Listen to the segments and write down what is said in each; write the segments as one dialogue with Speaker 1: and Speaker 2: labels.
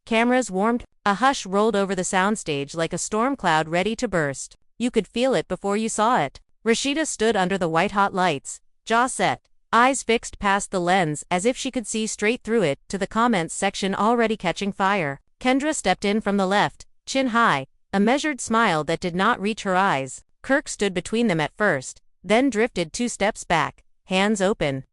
Speaker 1: Cameras warmed. A hush rolled over the soundstage like a storm cloud ready to burst. You could feel it before you saw it. Rashida stood under the white-hot lights, jaw set, eyes fixed past the lens as if she could see straight through it, to the comments section already catching fire. Kendra stepped in from the left, chin high, a measured smile that did not reach her eyes. Kirk stood between them at first, then drifted 2 steps back, hands open.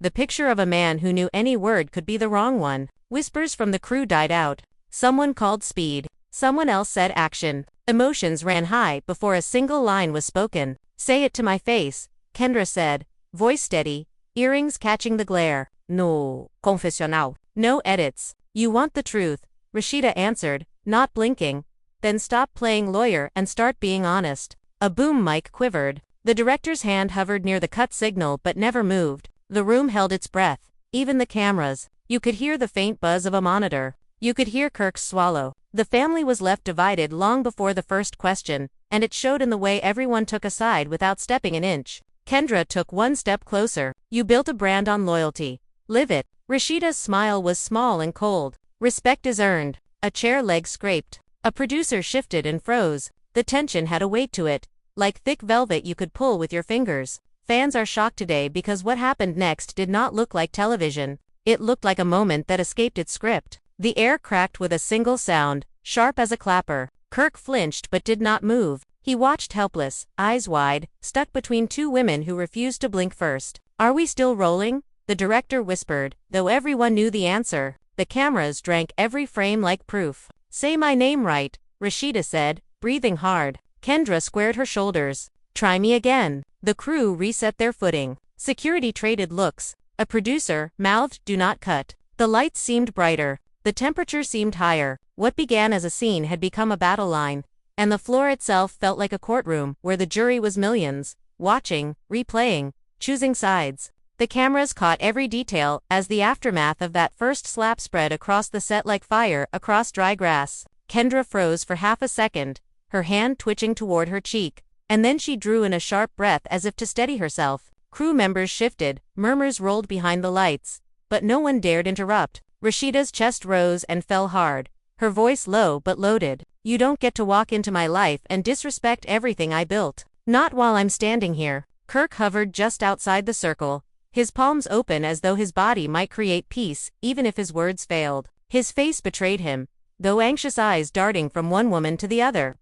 Speaker 1: The picture of a man who knew any word could be the wrong one. Whispers from the crew died out. Someone called speed. Someone else said action. Emotions ran high before a single line was spoken. "Say it to my face," Kendra said, voice steady, earrings catching the glare. "No, confessional. No edits. You want the truth," Rashida answered, not blinking. "Then stop playing lawyer and start being honest." A boom mic quivered. The director's hand hovered near the cut signal but never moved. The room held its breath, even the cameras. You could hear the faint buzz of a monitor. You could hear Kirk's swallow. The family was left divided long before the first question, and it showed in the way everyone took a side without stepping an inch. Kendra took 1 step closer. "You built a brand on loyalty. Live it." Rashida's smile was small and cold. "Respect is earned." A chair leg scraped. A producer shifted and froze. The tension had a weight to it, like thick velvet you could pull with your fingers. Fans are shocked today because what happened next did not look like television. It looked like a moment that escaped its script. The air cracked with a single sound, sharp as a clapper. Kirk flinched but did not move. He watched helpless, eyes wide, stuck between 2 women who refused to blink first. "Are we still rolling?" the director whispered, though everyone knew the answer. The cameras drank every frame like proof. "Say my name right," Rashida said, breathing hard. Kendra squared her shoulders. "Try me again." The crew reset their footing. Security traded looks. A producer mouthed, "Do not cut." The lights seemed brighter. The temperature seemed higher. What began as a scene had become a battle line. And the floor itself felt like a courtroom where the jury was millions, watching, replaying, choosing sides. The cameras caught every detail as the aftermath of that first slap spread across the set like fire across dry grass. Kendra froze for half a second, her hand twitching toward her cheek, and then she drew in a sharp breath as if to steady herself. Crew members shifted, murmurs rolled behind the lights, but no one dared interrupt. Rashida's chest rose and fell hard, her voice low but loaded. "You don't get to walk into my life and disrespect everything I built. Not while I'm standing here." Kirk hovered just outside the circle, his palms open as though his body might create peace, even if his words failed. His face betrayed him, though anxious eyes darting from one woman to the other,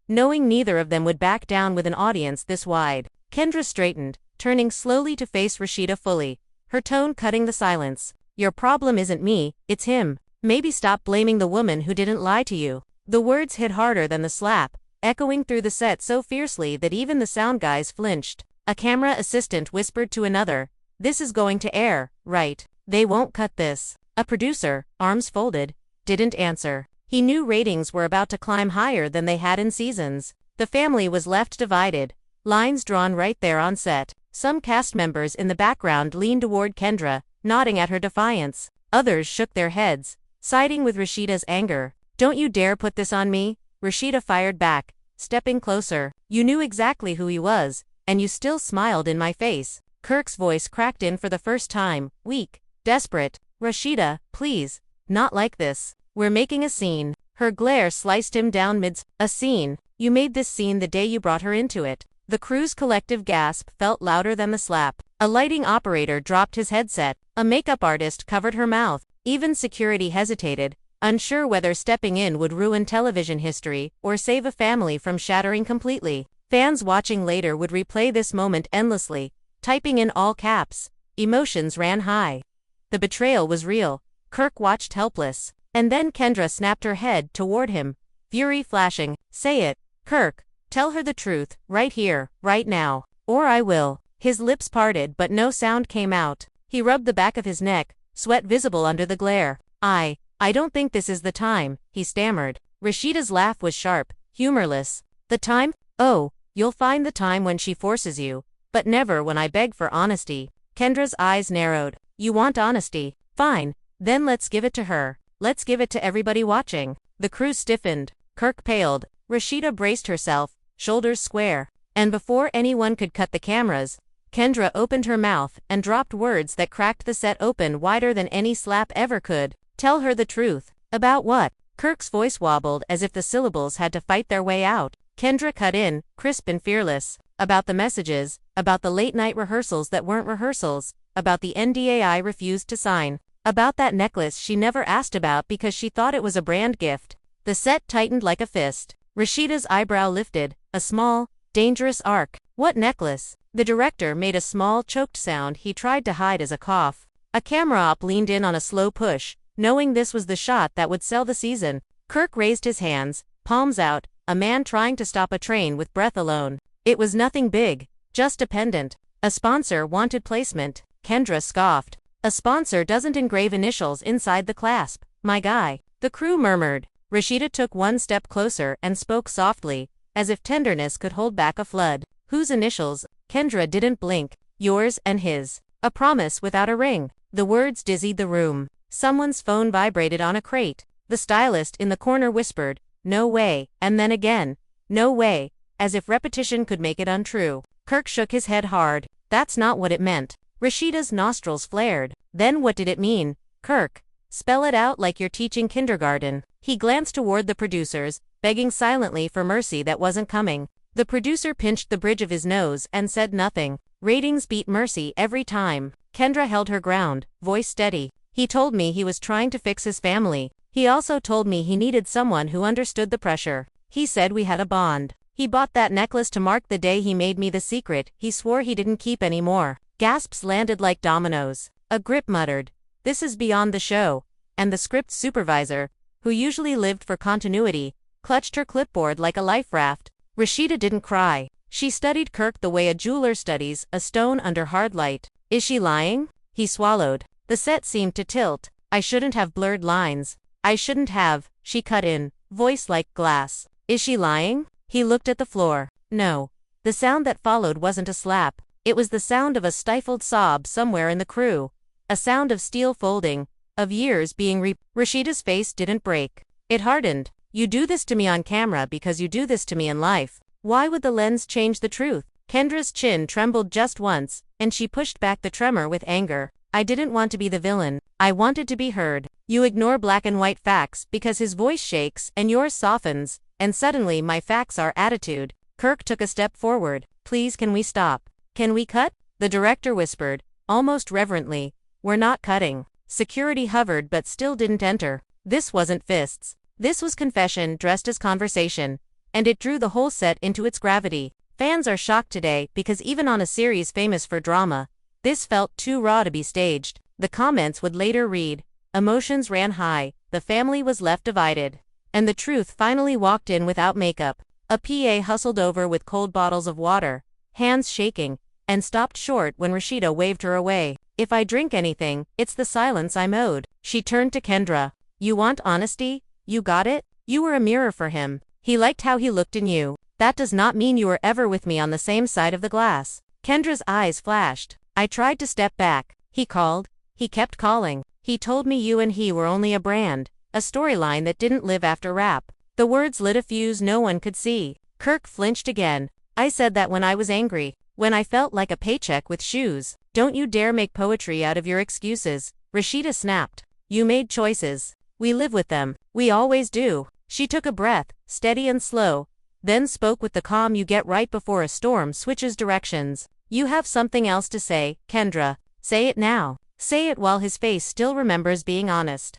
Speaker 1: knowing neither of them would back down with an audience this wide. Kendra straightened, turning slowly to face Rashida fully, her tone cutting the silence. "Your problem isn't me, it's him. Maybe stop blaming the woman who didn't lie to you." The words hit harder than the slap, echoing through the set so fiercely that even the sound guys flinched. A camera assistant whispered to another, "This is going to air, right? They won't cut this." A producer, arms folded, didn't answer. He knew ratings were about to climb higher than they had in seasons. The family was left divided, lines drawn right there on set. Some cast members in the background leaned toward Kendra, nodding at her defiance. Others shook their heads, siding with Rashida's anger. "Don't you dare put this on me," Rashida fired back, stepping closer. "You knew exactly who he was, and you still smiled in my face." Kirk's voice cracked in for the first time, weak, desperate. "Rashida, please, not like this. We're making a scene." Her glare sliced him down mid. "A scene? You made this scene the day you brought her into it." The crew's collective gasp felt louder than the slap. A lighting operator dropped his headset. A makeup artist covered her mouth. Even security hesitated, unsure whether stepping in would ruin television history or save a family from shattering completely. Fans watching later would replay this moment endlessly, typing in all caps. Emotions ran high. The betrayal was real. Kirk watched helpless. And then Kendra snapped her head toward him, fury flashing. "Say it, Kirk. Tell her the truth, right here, right now. Or I will." His lips parted but no sound came out. He rubbed the back of his neck, sweat visible under the glare. I don't think this is the time," he stammered. Rashida's laugh was sharp, humorless. "The time? Oh, you'll find the time when she forces you, but never when I beg for honesty." Kendra's eyes narrowed. "You want honesty? Fine, then let's give it to her. Let's give it to everybody watching." The crew stiffened. Kirk paled. Rashida braced herself, shoulders square. And before anyone could cut the cameras, Kendra opened her mouth and dropped words that cracked the set open wider than any slap ever could. "Tell her the truth." About what? Kirk's voice wobbled as if the syllables had to fight their way out. Kendra cut in, crisp and fearless. About the messages, about the late-night rehearsals that weren't rehearsals, about the NDA I refused to sign, about that necklace she never asked about because she thought it was a brand gift. The set tightened like a fist. Rashida's eyebrow lifted, a small, dangerous arc. What necklace? The director made a small, choked sound he tried to hide as a cough. A camera op leaned in on a slow push, knowing this was the shot that would sell the season. Kirk raised his hands, palms out, a man trying to stop a train with breath alone. It was nothing big, just a pendant. A sponsor wanted placement. Kendra scoffed. A sponsor doesn't engrave initials inside the clasp. My guy. The crew murmured. Rashida took one step closer and spoke softly, as if tenderness could hold back a flood. Whose initials? Kendra didn't blink. Yours and his. A promise without a ring. The words dizzied the room. Someone's phone vibrated on a crate. The stylist in the corner whispered, "No way," and then again, "No way," as if repetition could make it untrue. Kirk shook his head hard. That's not what it meant. Rashida's nostrils flared. Then what did it mean? Kirk, spell it out like you're teaching kindergarten. He glanced toward the producers, begging silently for mercy that wasn't coming. The producer pinched the bridge of his nose and said nothing. Ratings beat mercy every time. Kendra held her ground, voice steady. He told me he was trying to fix his family. He also told me he needed someone who understood the pressure. He said we had a bond. He bought that necklace to mark the day he made me the secret he swore he didn't keep anymore. Gasps landed like dominoes. A grip muttered, "This is beyond the show," and the script supervisor, who usually lived for continuity, clutched her clipboard like a life raft. Rashida didn't cry. She studied Kirk the way a jeweler studies a stone under hard light. Is she lying? He swallowed. The set seemed to tilt. I shouldn't have blurred lines. I shouldn't have, she cut in, voice like glass. Is she lying? He looked at the floor. No. The sound that followed wasn't a slap. It was the sound of a stifled sob somewhere in the crew. A sound of steel folding, of years being Rashida's face didn't break. It hardened. You do this to me on camera because you do this to me in life. Why would the lens change the truth? Kendra's chin trembled just once, and she pushed back the tremor with anger. I didn't want to be the villain. I wanted to be heard. You ignore black and white facts because his voice shakes and yours softens, and suddenly my facts are attitude. Kirk took a step forward. Please, can we stop? Can we cut? The director whispered, almost reverently. We're not cutting. Security hovered but still didn't enter. This wasn't fists. This was confession dressed as conversation, and it drew the whole set into its gravity. Fans are shocked today because even on a series famous for drama, this felt too raw to be staged. The comments would later read, emotions ran high, the family was left divided, and the truth finally walked in without makeup. A PA hustled over with cold bottles of water, hands shaking, and stopped short when Rashida waved her away. If I drink anything, it's the silence I'm owed. She turned to Kendra. You want honesty? You got it? You were a mirror for him. He liked how he looked in you. That does not mean you were ever with me on the same side of the glass. Kendra's eyes flashed. I tried to step back. He called. He kept calling. He told me you and he were only a brand, a storyline that didn't live after rap. The words lit a fuse no one could see. Kirk flinched again. I said that when I was angry, when I felt like a paycheck with shoes. Don't you dare make poetry out of your excuses. Rashida snapped. You made choices. We live with them. We always do. She took a breath, steady and slow, then spoke with the calm you get right before a storm switches directions. You have something else to say, Kendra. Say it now. Say it while his face still remembers being honest.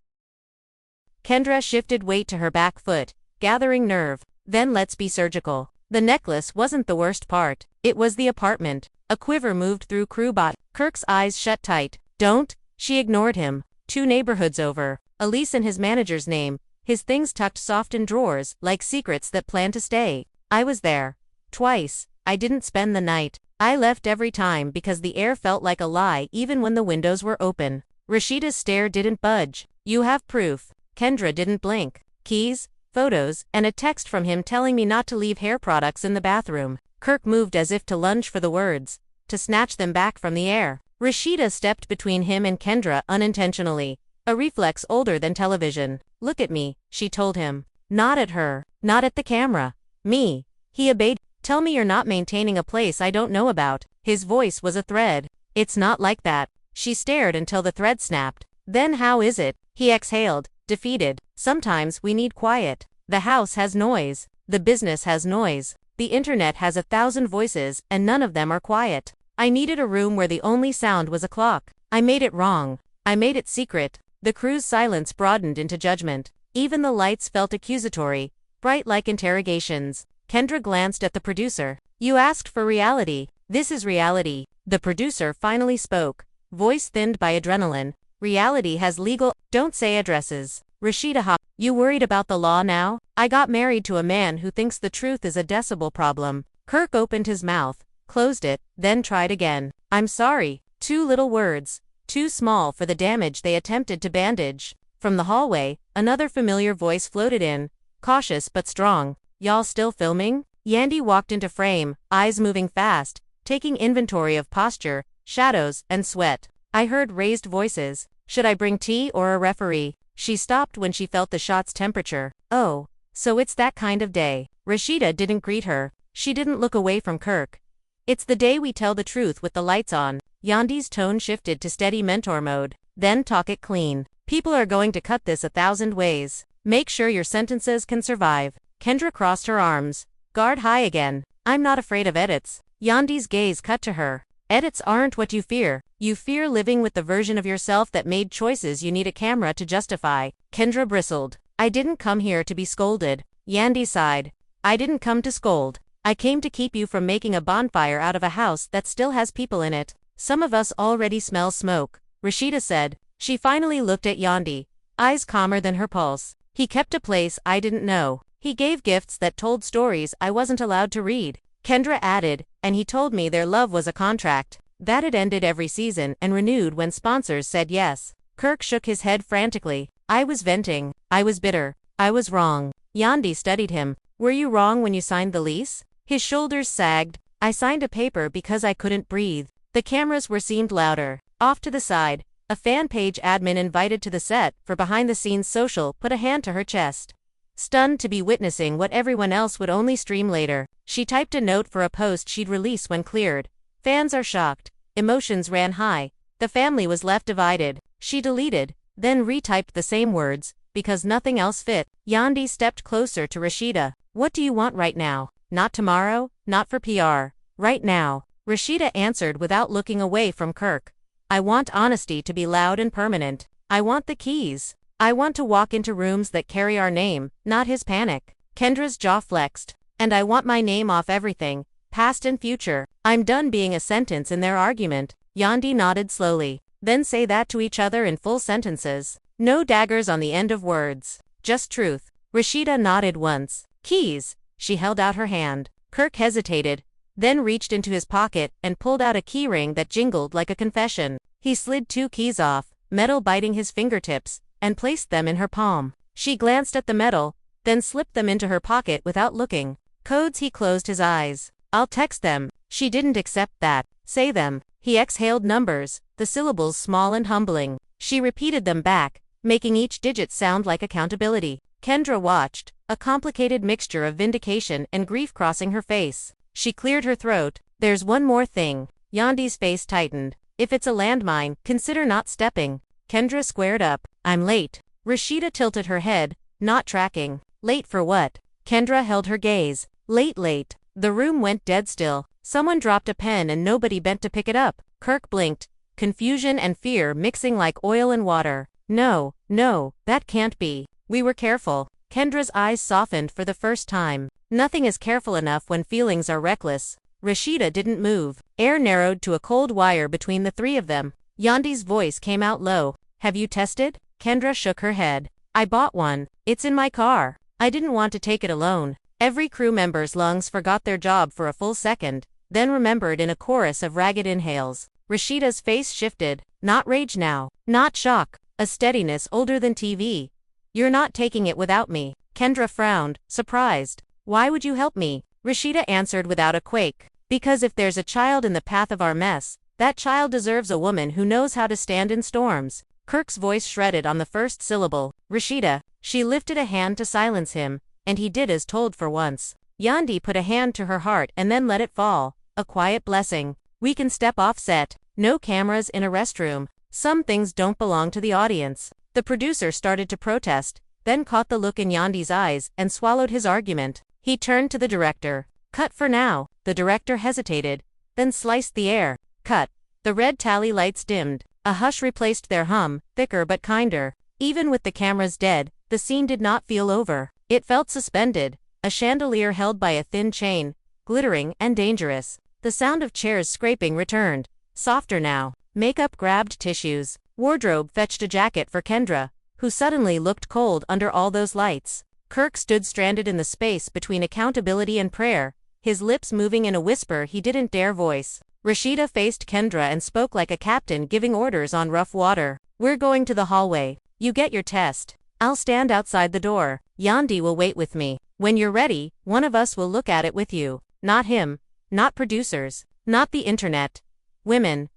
Speaker 1: Kendra shifted weight to her back foot, gathering nerve. Then let's be surgical. The necklace wasn't the worst part. It was the apartment. A quiver moved through crewbot. Kirk's eyes shut tight. Don't. She ignored him. 2 neighborhoods over. Elise and his manager's name. His things tucked soft in drawers, like secrets that plan to stay. I was there. Twice. I didn't spend the night. I left every time because the air felt like a lie even when the windows were open. Rashida's stare didn't budge. You have proof. Kendra didn't blink. Keys, photos, and a text from him telling me not to leave hair products in the bathroom. Kirk moved as if to lunge for the words, to snatch them back from the air. Rashida stepped between him and Kendra unintentionally, a reflex older than television. Look at me, she told him. Not at her. Not at the camera. Me. He obeyed. Tell me you're not maintaining a place I don't know about. His voice was a thread. It's not like that. She stared until the thread snapped. Then how is it? He exhaled, defeated. Sometimes we need quiet. The house has noise. The business has noise. The internet has 1,000 voices, and none of them are quiet. I needed a room where the only sound was a clock. I made it wrong. I made it secret. The crew's silence broadened into judgment. Even the lights felt accusatory, bright like interrogations. Kendra glanced at the producer. You asked for reality. This is reality. The producer finally spoke, voice thinned by adrenaline. Reality has legal. Don't say addresses. Rashida hopped. You worried about the law now? I got married to a man who thinks the truth is a decibel problem. Kirk opened his mouth, closed it, then tried again. I'm sorry. 2 little words. Too small for the damage they attempted to bandage. From the hallway, another familiar voice floated in, cautious but strong. Y'all still filming? Yandi walked into frame, eyes moving fast, taking inventory of posture, shadows, and sweat. I heard raised voices. Should I bring tea or a referee? She stopped when she felt the shot's temperature. Oh, so it's that kind of day. Rashida didn't greet her. She didn't look away from Kirk. It's the day we tell the truth with the lights on. Yandi's tone shifted to steady mentor mode. Then talk it clean. People are going to cut this 1,000 ways. Make sure your sentences can survive. Kendra crossed her arms. Guard high again. I'm not afraid of edits. Yandi's gaze cut to her. Edits aren't what you fear. You fear living with the version of yourself that made choices you need a camera to justify. Kendra bristled. I didn't come here to be scolded. Yandi sighed. I didn't come to scold. I came to keep you from making a bonfire out of a house that still has people in it. Some of us already smell smoke, Rashida said. She finally looked at Yandi, eyes calmer than her pulse. He kept a place I didn't know. He gave gifts that told stories I wasn't allowed to read. Kendra added, and he told me their love was a contract, that it ended every season and renewed when sponsors said yes. Kirk shook his head frantically. I was venting. I was bitter. I was wrong. Yandi studied him. Were you wrong when you signed the lease? His shoulders sagged. I signed a paper because I couldn't breathe. The cameras were seemed louder. Off to the side, a fan page admin invited to the set for behind-the-scenes social put a hand to her chest. Stunned to be witnessing what everyone else would only stream later, she typed a note for a post she'd release when cleared. Fans are shocked. Emotions ran high. The family was left divided. She deleted, then retyped the same words, because nothing else fit. Yandi stepped closer to Rashida. What do you want right now? Not tomorrow, not for PR. Right now. Rashida answered without looking away from Kirk. I want honesty to be loud and permanent. I want the keys. I want to walk into rooms that carry our name, not his panic. Kendra's jaw flexed. And I want my name off everything, past and future. I'm done being a sentence in their argument. Yandi nodded slowly. Then say that to each other in full sentences. No daggers on the end of words. Just truth. Rashida nodded once. Keys. She held out her hand. Kirk hesitated, then reached into his pocket and pulled out a keyring that jingled like a confession. He slid 2 keys off, metal biting his fingertips, and placed them in her palm. She glanced at the metal, then slipped them into her pocket without looking. Codes. He closed his eyes. I'll text them. She didn't accept that. Say them. He exhaled numbers, the syllables small and humbling. She repeated them back, making each digit sound like accountability. Kendra watched, a complicated mixture of vindication and grief crossing her face. She cleared her throat. There's one more thing. Yandi's face tightened. If it's a landmine, consider not stepping. Kendra squared up. I'm late. Rashida tilted her head, not tracking. Late for what? Kendra held her gaze. Late. The room went dead still. Someone dropped a pen and nobody bent to pick it up. Kirk blinked, confusion and fear mixing like oil and water. No, that can't be. We were careful. Kendra's eyes softened for the first time. Nothing is careful enough when feelings are reckless. Rashida didn't move. Air narrowed to a cold wire between the 3 of them. Yandi's voice came out low. Have you tested? Kendra shook her head. I bought one. It's in my car. I didn't want to take it alone. Every crew member's lungs forgot their job for a full second, then remembered in a chorus of ragged inhales. Rashida's face shifted. Not rage now. Not shock. A steadiness older than TV. You're not taking it without me. Kendra frowned, surprised. Why would you help me? Rashida answered without a quake. Because if there's a child in the path of our mess, that child deserves a woman who knows how to stand in storms. Kirk's voice shredded on the first syllable. Rashida. She lifted a hand to silence him, and he did as told for once. Yandi put a hand to her heart and then let it fall. A quiet blessing. We can step off set. No cameras in a restroom. Some things don't belong to the audience. The producer started to protest, then caught the look in Yandi's eyes and swallowed his argument. He turned to the director. Cut for now. The director hesitated, then sliced the air. Cut. The red tally lights dimmed. A hush replaced their hum, thicker but kinder. Even with the cameras dead, the scene did not feel over. It felt suspended, a chandelier held by a thin chain, glittering and dangerous. The sound of chairs scraping returned, softer now. Makeup grabbed tissues. Wardrobe fetched a jacket for Kendra, who suddenly looked cold under all those lights. Kirk stood stranded in the space between accountability and prayer, his lips moving in a whisper he didn't dare voice. Rashida faced Kendra and spoke like a captain giving orders on rough water. We're going to the hallway. You get your test. I'll stand outside the door. Yandi will wait with me. When you're ready, one of us will look at it with you. Not him. Not producers. Not the internet. Women.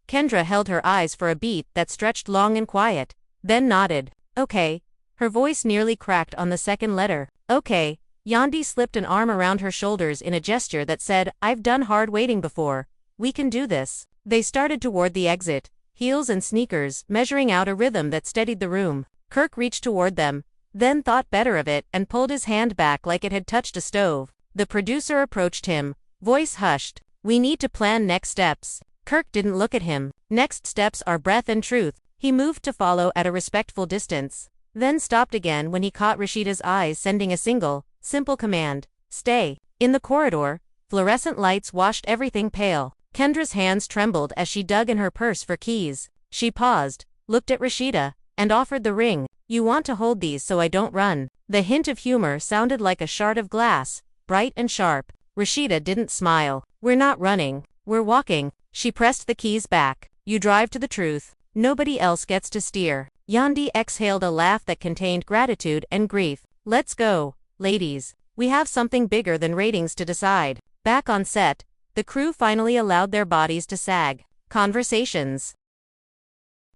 Speaker 1: Kendra held her eyes for a beat that stretched long and quiet, then nodded. Okay. Her voice nearly cracked on the second letter. Okay. Yandi slipped an arm around her shoulders in a gesture that said, I've done hard waiting before. We can do this. They started toward the exit, heels and sneakers, measuring out a rhythm that steadied the room. Kirk reached toward them, then thought better of it and pulled his hand back like it had touched a stove. The producer approached him, voice hushed. We need to plan next steps. Kirk didn't look at him. Next steps are breath and truth. He moved to follow at a respectful distance, then stopped again when he caught Rashida's eyes sending a single, simple command. Stay. In the corridor, fluorescent lights washed everything pale. Kendra's hands trembled as she dug in her purse for keys. She paused, looked at Rashida, and offered the ring. You want to hold these so I don't run. The hint of humor sounded like a shard of glass, bright and sharp. Rashida didn't smile. We're not running. We're walking. She pressed the keys back. You drive to the truth. Nobody else gets to steer. Yandi exhaled a laugh that contained gratitude and grief. Let's go, ladies. We have something bigger than ratings to decide. Back on set, the crew finally allowed their bodies to sag. Conversations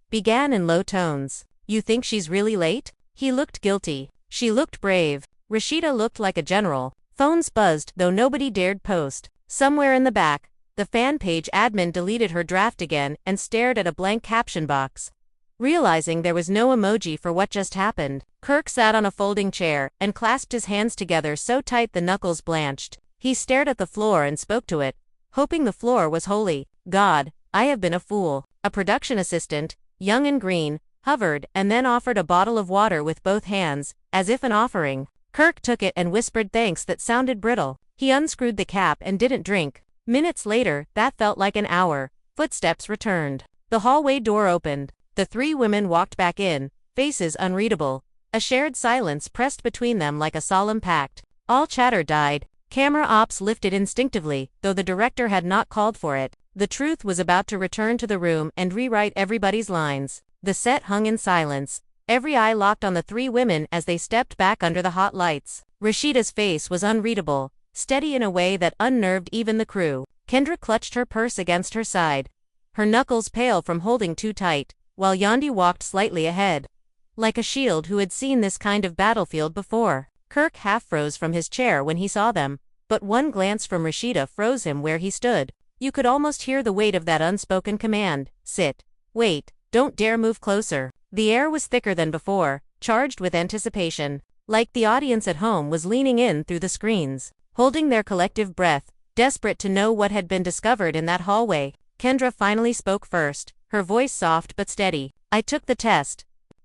Speaker 1: began in low tones. You think she's really late? He looked guilty. She looked brave. Rashida looked like a general. Phones buzzed, though nobody dared post. Somewhere in the back, the fan page admin deleted her draft again and stared at a blank caption box. Realizing there was no emoji for what just happened, Kirk sat on a folding chair and clasped his hands together so tight the knuckles blanched. He stared at the floor and spoke to it, hoping the floor was holy. God, I have been a fool. A production assistant, young and green, hovered and then offered a bottle of water with both hands, as if an offering. Kirk took it and whispered thanks that sounded brittle. He unscrewed the cap and didn't drink. Minutes later, that felt like an hour. Footsteps returned. The hallway door opened. The three women walked back in, faces unreadable. A shared silence pressed between them like a solemn pact. All chatter died. Camera ops lifted instinctively, though the director had not called for it. The truth was about to return to the room and rewrite everybody's lines. The set hung in silence, every eye locked on the three women as they stepped back under the hot lights. Rashida's face was unreadable, steady in a way that unnerved even the crew. Kendra clutched her purse against her side, her knuckles pale from holding too tight, while Yandi walked slightly ahead. Like a shield who had seen this kind of battlefield before. Kirk half froze from his chair when he saw them, but one glance from Rashida froze him where he stood. You could almost hear the weight of that unspoken command. Sit. Wait. Don't dare move closer. The air was thicker than before, charged with anticipation. Like the audience at home was leaning in through the screens, holding their collective breath, desperate to know what had been discovered in that hallway. Kendra finally spoke first, her voice soft but steady. I took the test.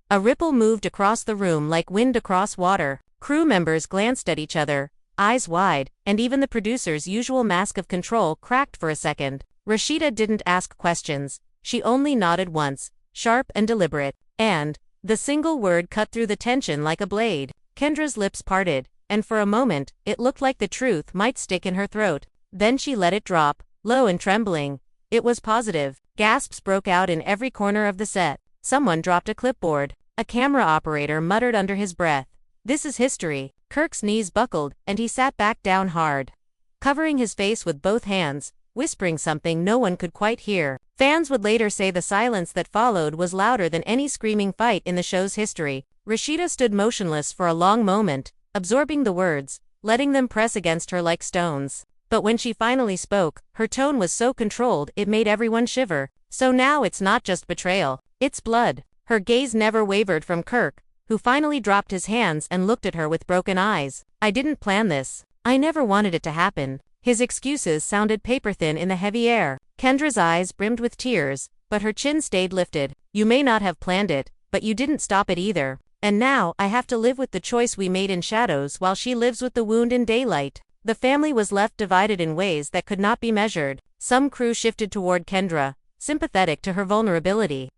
Speaker 1: A ripple moved across the room like wind across water. Crew members glanced at each other, eyes wide, and even the producer's usual mask of control cracked for a second. Rashida didn't ask questions. She only nodded once, sharp and deliberate, and the single word cut through the tension like a blade. Kendra's lips parted, and for a moment, it looked like the truth might stick in her throat. Then she let it drop, low and trembling. It was positive. Gasps broke out in every corner of the set. Someone dropped a clipboard. A camera operator muttered under his breath. This is history. Kirk's knees buckled, and he sat back down hard, covering his face with both hands, whispering something no one could quite hear. Fans would later say the silence that followed was louder than any screaming fight in the show's history. Rashida stood motionless for a long moment, absorbing the words, letting them press against her like stones. But when she finally spoke, her tone was so controlled it made everyone shiver. So now it's not just betrayal, it's blood. Her gaze never wavered from Kirk, who finally dropped his hands and looked at her with broken eyes. I didn't plan this. I never wanted it to happen. His excuses sounded paper-thin in the heavy air. Kendra's eyes brimmed with tears, but her chin stayed lifted. You may not have planned it, but you didn't stop it either. And now, I have to live with the choice we made in shadows while she lives with the wound in daylight. The family was left divided in ways that could not be measured. Some crew shifted toward Kendra, sympathetic to her vulnerability,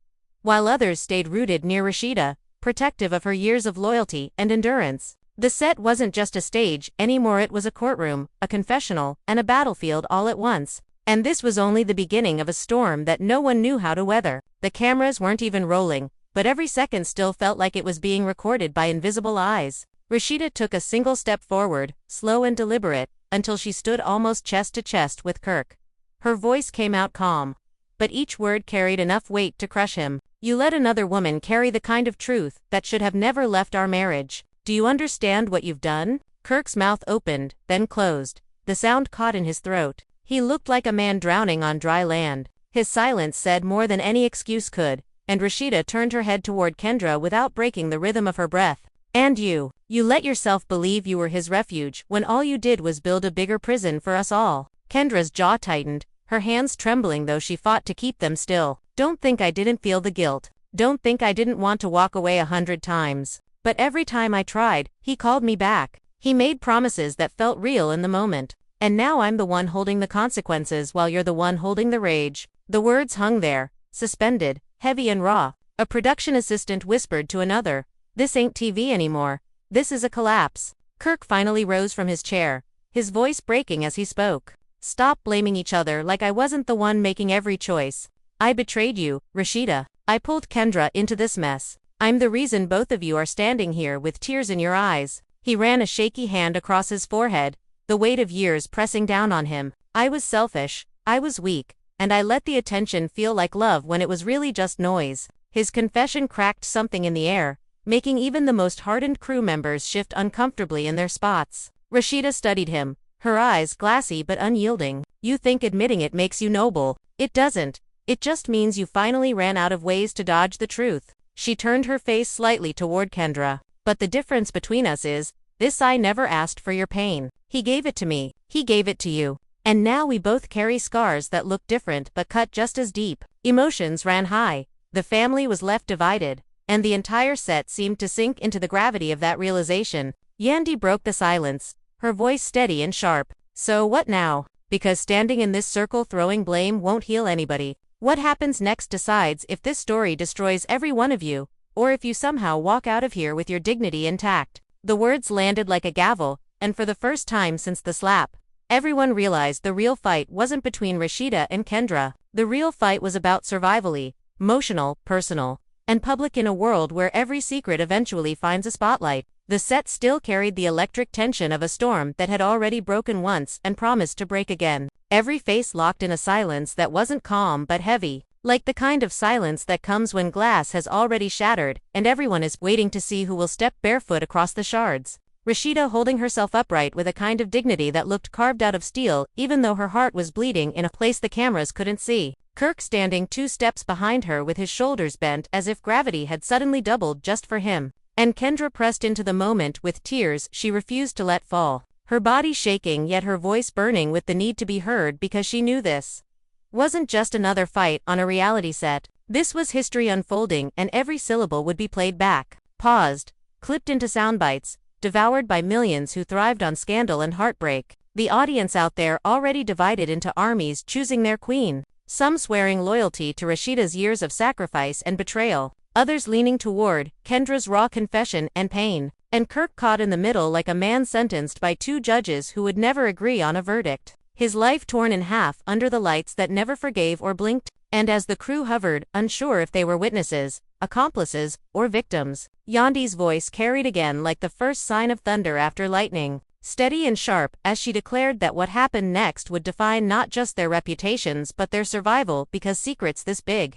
Speaker 1: while others stayed rooted near Rashida, protective of her years of loyalty and endurance. The set wasn't just a stage anymore, it was a courtroom, a confessional, and a battlefield all at once. And this was only the beginning of a storm that no one knew how to weather. The cameras weren't even rolling, but every second still felt like it was being recorded by invisible eyes. Rashida took a single step forward, slow and deliberate, until she stood almost chest to chest with Kirk. Her voice came out calm, but each word carried enough weight to crush him. You let another woman carry the kind of truth that should have never left our marriage. Do you understand what you've done? Kirk's mouth opened, then closed. The sound caught in his throat. He looked like a man drowning on dry land. His silence said more than any excuse could, and Rashida turned her head toward Kendra without breaking the rhythm of her breath. And you let yourself believe you were his refuge when all you did was build a bigger prison for us all. Kendra's jaw tightened, her hands trembling though she fought to keep them still. Don't think I didn't feel the guilt. Don't think I didn't want to walk away 100 times. But every time I tried, he called me back. He made promises that felt real in the moment. And now I'm the one holding the consequences while you're the one holding the rage. The words hung there, suspended, heavy and raw. A production assistant whispered to another, "This ain't TV anymore. This is a collapse." Kirk finally rose from his chair, his voice breaking as he spoke. "Stop blaming each other like I wasn't the one making every choice. I betrayed you, Rashida. I pulled Kendra into this mess. I'm the reason both of you are standing here with tears in your eyes." He ran a shaky hand across his forehead, the weight of years pressing down on him. "I was selfish, I was weak, and I let the attention feel like love when it was really just noise." His confession cracked something in the air, making even the most hardened crew members shift uncomfortably in their spots. Rashida studied him, her eyes glassy but unyielding. "You think admitting it makes you noble. It doesn't. It just means you finally ran out of ways to dodge the truth." She turned her face slightly toward Kendra. "But the difference between us is, this I never asked for your pain. He gave it to me. He gave it to you. And now we both carry scars that look different but cut just as deep." Emotions ran high. The family was left divided, and the entire set seemed to sink into the gravity of that realization. Yandi broke the silence, her voice steady and sharp. "So what now? Because standing in this circle throwing blame won't heal anybody. What happens next decides if this story destroys every one of you, or if you somehow walk out of here with your dignity intact." The words landed like a gavel, and for the first time since the slap, everyone realized the real fight wasn't between Rashida and Kendra. The real fight was about survival, emotional, personal, and public in a world where every secret eventually finds a spotlight. The set still carried the electric tension of a storm that had already broken once and promised to break again. Every face locked in a silence that wasn't calm but heavy, like the kind of silence that comes when glass has already shattered and everyone is waiting to see who will step barefoot across the shards. Rashida holding herself upright with a kind of dignity that looked carved out of steel even though her heart was bleeding in a place the cameras couldn't see. Kirk standing 2 steps behind her with his shoulders bent as if gravity had suddenly doubled just for him. And Kendra pressed into the moment with tears she refused to let fall. Her body shaking yet her voice burning with the need to be heard because she knew this wasn't just another fight on a reality set. This was history unfolding and every syllable would be played back, paused, clipped into sound bites, devoured by millions who thrived on scandal and heartbreak. The audience out there already divided into armies choosing their queen. Some swearing loyalty to Rashida's years of sacrifice and betrayal, others leaning toward Kendra's raw confession and pain, and Kirk caught in the middle like a man sentenced by 2 judges who would never agree on a verdict. His life torn in half under the lights that never forgave or blinked, and as the crew hovered, unsure if they were witnesses, accomplices, or victims, Yandi's voice carried again like the first sign of thunder after lightning, steady and sharp as she declared that what happened next would define not just their reputations but their survival because secrets this big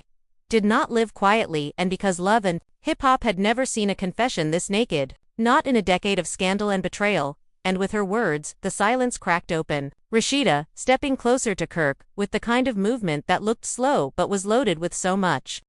Speaker 1: did not live quietly and because love and hip-hop had never seen a confession this naked, not in a decade of scandal and betrayal. And with her words, the silence cracked open. Rashida, stepping closer to Kirk, with the kind of movement that looked slow but was loaded with so much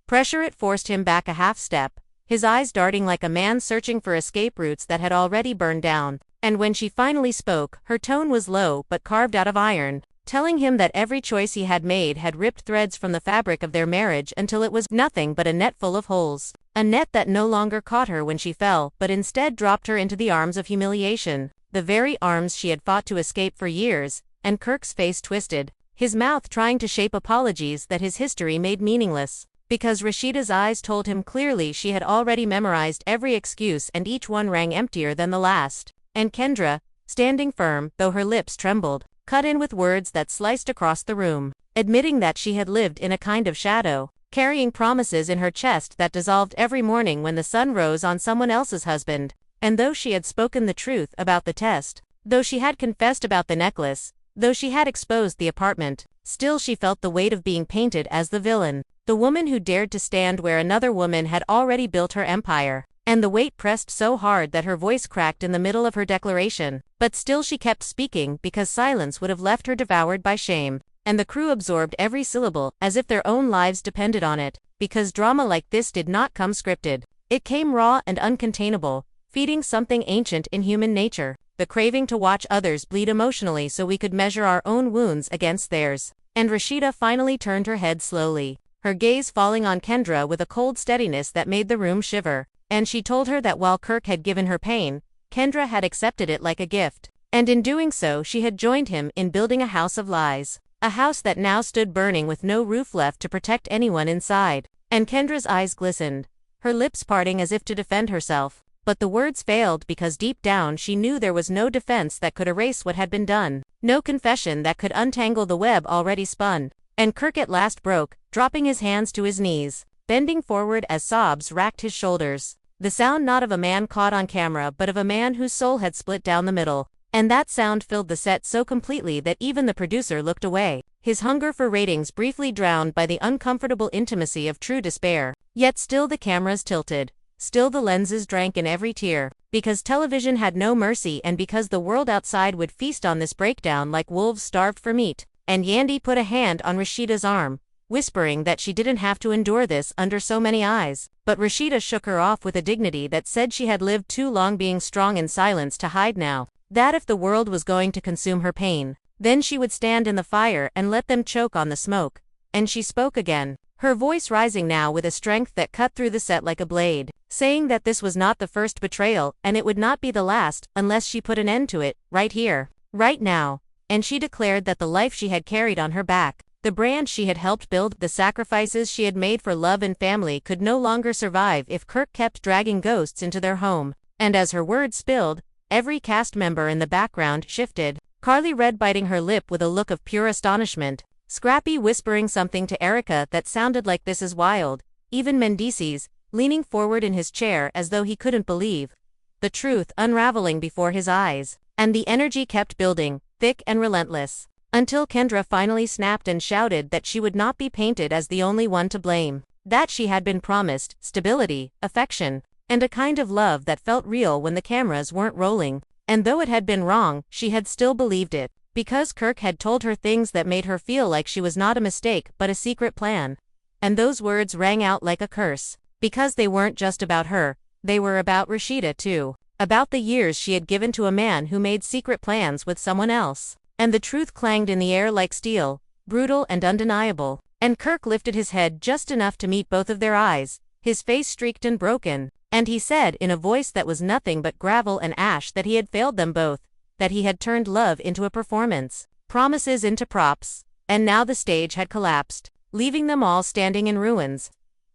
Speaker 1: Pressure it forced him back a half step, his eyes darting like a man searching for escape routes that had already burned down. And when she finally spoke, her tone was low but carved out of iron, telling him that every choice he had made had ripped threads from the fabric of their marriage until it was nothing but a net full of holes. A net that no longer caught her when she fell, but instead dropped her into the arms of humiliation. The very arms she had fought to escape for years, and Kirk's face twisted, his mouth trying to shape apologies that his history made meaningless. Because Rashida's eyes told him clearly she had already memorized every excuse and each one rang emptier than the last. And Kendra, standing firm, though her lips trembled, cut in with words that sliced across the room, admitting that she had lived in a kind of shadow, carrying promises in her chest that dissolved every morning when the sun rose on someone else's husband. And though she had spoken the truth about the test, though she had confessed about the necklace, though she had exposed the apartment, still she felt the weight of being painted as the villain, the woman who dared to stand where another woman had already built her empire. And the weight pressed so hard that her voice cracked in the middle of her declaration. But still she kept speaking because silence would have left her devoured by shame. And the crew absorbed every syllable as if their own lives depended on it, because drama like this did not come scripted. It came raw and uncontainable, feeding something ancient in human nature, the craving to watch others bleed emotionally so we could measure our own wounds against theirs. And Rashida finally turned her head slowly, her gaze falling on Kendra with a cold steadiness that made the room shiver. And she told her that while Kirk had given her pain, Kendra had accepted it like a gift. And in doing so she had joined him in building a house of lies. A house that now stood burning with no roof left to protect anyone inside. And Kendra's eyes glistened, her lips parting as if to defend herself. But the words failed because deep down she knew there was no defense that could erase what had been done. No confession that could untangle the web already spun. And Kirk at last broke, dropping his hands to his knees, bending forward as sobs racked his shoulders. The sound not of a man caught on camera but of a man whose soul had split down the middle. And that sound filled the set so completely that even the producer looked away, his hunger for ratings briefly drowned by the uncomfortable intimacy of true despair. Yet still the cameras tilted. Still the lenses drank in every tear. Because television had no mercy and because the world outside would feast on this breakdown like wolves starved for meat. And Yandi put a hand on Rashida's arm, whispering that she didn't have to endure this under so many eyes. But Rashida shook her off with a dignity that said she had lived too long being strong in silence to hide now. That if the world was going to consume her pain, then she would stand in the fire and let them choke on the smoke. And she spoke again, her voice rising now with a strength that cut through the set like a blade, saying that this was not the first betrayal and it would not be the last unless she put an end to it, right here, right now. And she declared that the life she had carried on her back, the brand she had helped build, the sacrifices she had made for love and family could no longer survive if Kirk kept dragging ghosts into their home. And as her words spilled, every cast member in the background shifted. Carly Red biting her lip with a look of pure astonishment, Scrappy whispering something to Erica that sounded like "this is wild," even Mendices, leaning forward in his chair as though he couldn't believe the truth unraveling before his eyes. And the energy kept building, thick and relentless, until Kendra finally snapped and shouted that she would not be painted as the only one to blame, that she had been promised stability, affection, and a kind of love that felt real when the cameras weren't rolling. And though it had been wrong, she had still believed it, because Kirk had told her things that made her feel like she was not a mistake but a secret plan. And those words rang out like a curse, because they weren't just about her, they were about Rashida too. About the years she had given to a man who made secret plans with someone else. And the truth clanged in the air like steel, brutal and undeniable. And Kirk lifted his head just enough to meet both of their eyes, his face streaked and broken. And he said in a voice that was nothing but gravel and ash that he had failed them both, that he had turned love into a performance, promises into props, and now the stage had collapsed, leaving them all standing in ruins.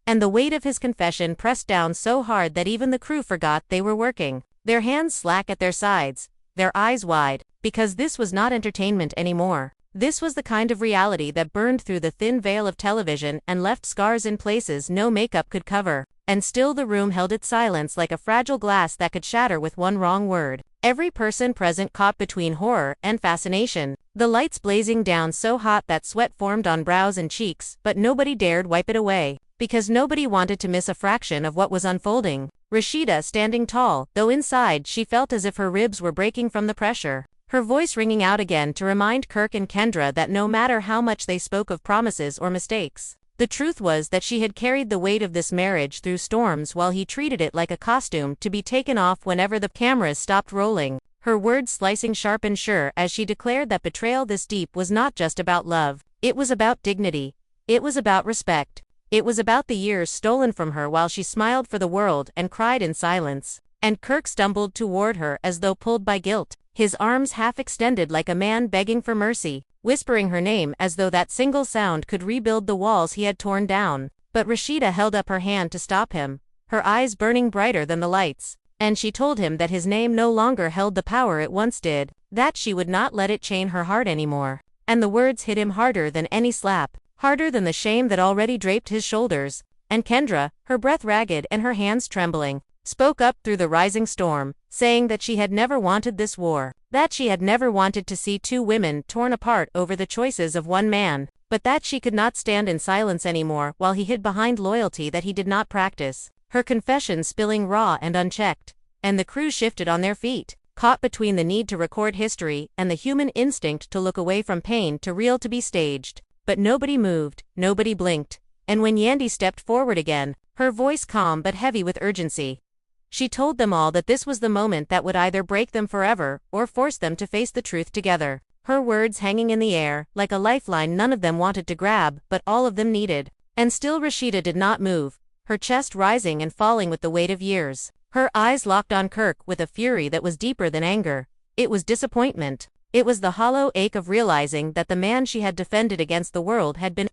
Speaker 1: And the weight of his confession pressed down so hard that even the crew forgot they were working, their hands slack at their sides, their eyes wide, because this was not entertainment anymore. This was the kind of reality that burned through the thin veil of television and left scars in places no makeup could cover. And still the room held its silence like a fragile glass that could shatter with one wrong word. Every person present caught between horror and fascination, the lights blazing down so hot that sweat formed on brows and cheeks, but nobody dared wipe it away, because nobody wanted to miss a fraction of what was unfolding. Rashida standing tall, though inside she felt as if her ribs were breaking from the pressure, her voice ringing out again to remind Kirk and Kendra that no matter how much they spoke of promises or mistakes, The truth was that she had carried the weight of this marriage through storms while he treated it like a costume to be taken off whenever the cameras stopped rolling, her words slicing sharp and sure as she declared that betrayal this deep was not just about love, it was about dignity. It was about respect. It was about the years stolen from her while she smiled for the world and cried in silence. And Kirk stumbled toward her as though pulled by guilt, his arms half extended like a man begging for mercy, whispering her name as though that single sound could rebuild the walls he had torn down. But Rashida held up her hand to stop him, her eyes burning brighter than the lights, and she told him that his name no longer held the power it once did, that she would not let it chain her heart anymore. And the words hit him harder than any slap, harder than the shame that already draped his shoulders. And Kendra, her breath ragged and her hands trembling, spoke up through the rising storm, saying that she had never wanted this war, that she had never wanted to see two women torn apart over the choices of one man, but that she could not stand in silence anymore while he hid behind loyalty that he did not practice, her confession spilling raw and unchecked. And the crew shifted on their feet, caught between the need to record history and the human instinct to look away from pain to real to be staged. But nobody moved, nobody blinked, and when Yandi stepped forward again, her voice calm but heavy with urgency, she told them all that this was the moment that would either break them forever or force them to face the truth together. Her words hanging in the air, like a lifeline none of them wanted to grab, but all of them needed. And still Rashida did not move, her chest rising and falling with the weight of years. Her eyes locked on Kirk with a fury that was deeper than anger. It was disappointment. It was the hollow ache of realizing that the man she had defended against the world had been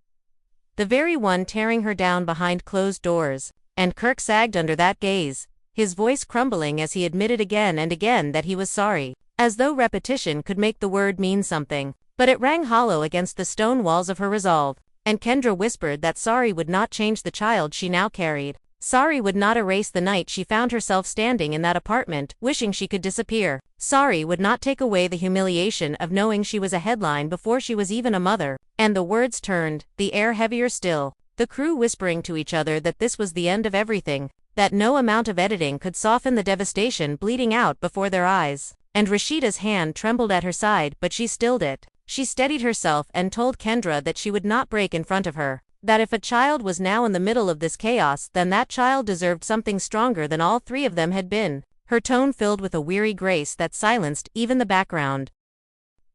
Speaker 1: the very one tearing her down behind closed doors. And Kirk sagged under that gaze, his voice crumbling as he admitted again and again that he was sorry, as though repetition could make the word mean something. But it rang hollow against the stone walls of her resolve. And Kendra whispered that sorry would not change the child she now carried. Sorry would not erase the night she found herself standing in that apartment, wishing she could disappear. Sorry would not take away the humiliation of knowing she was a headline before she was even a mother. And the words turned, the air heavier still, the crew whispering to each other that this was the end of everything, that no amount of editing could soften the devastation bleeding out before their eyes. And Rashida's hand trembled at her side, but she stilled it. She steadied herself and told Kendra that she would not break in front of her. That if a child was now in the middle of this chaos, then that child deserved something stronger than all three of them had been. Her tone filled with a weary grace that silenced even the background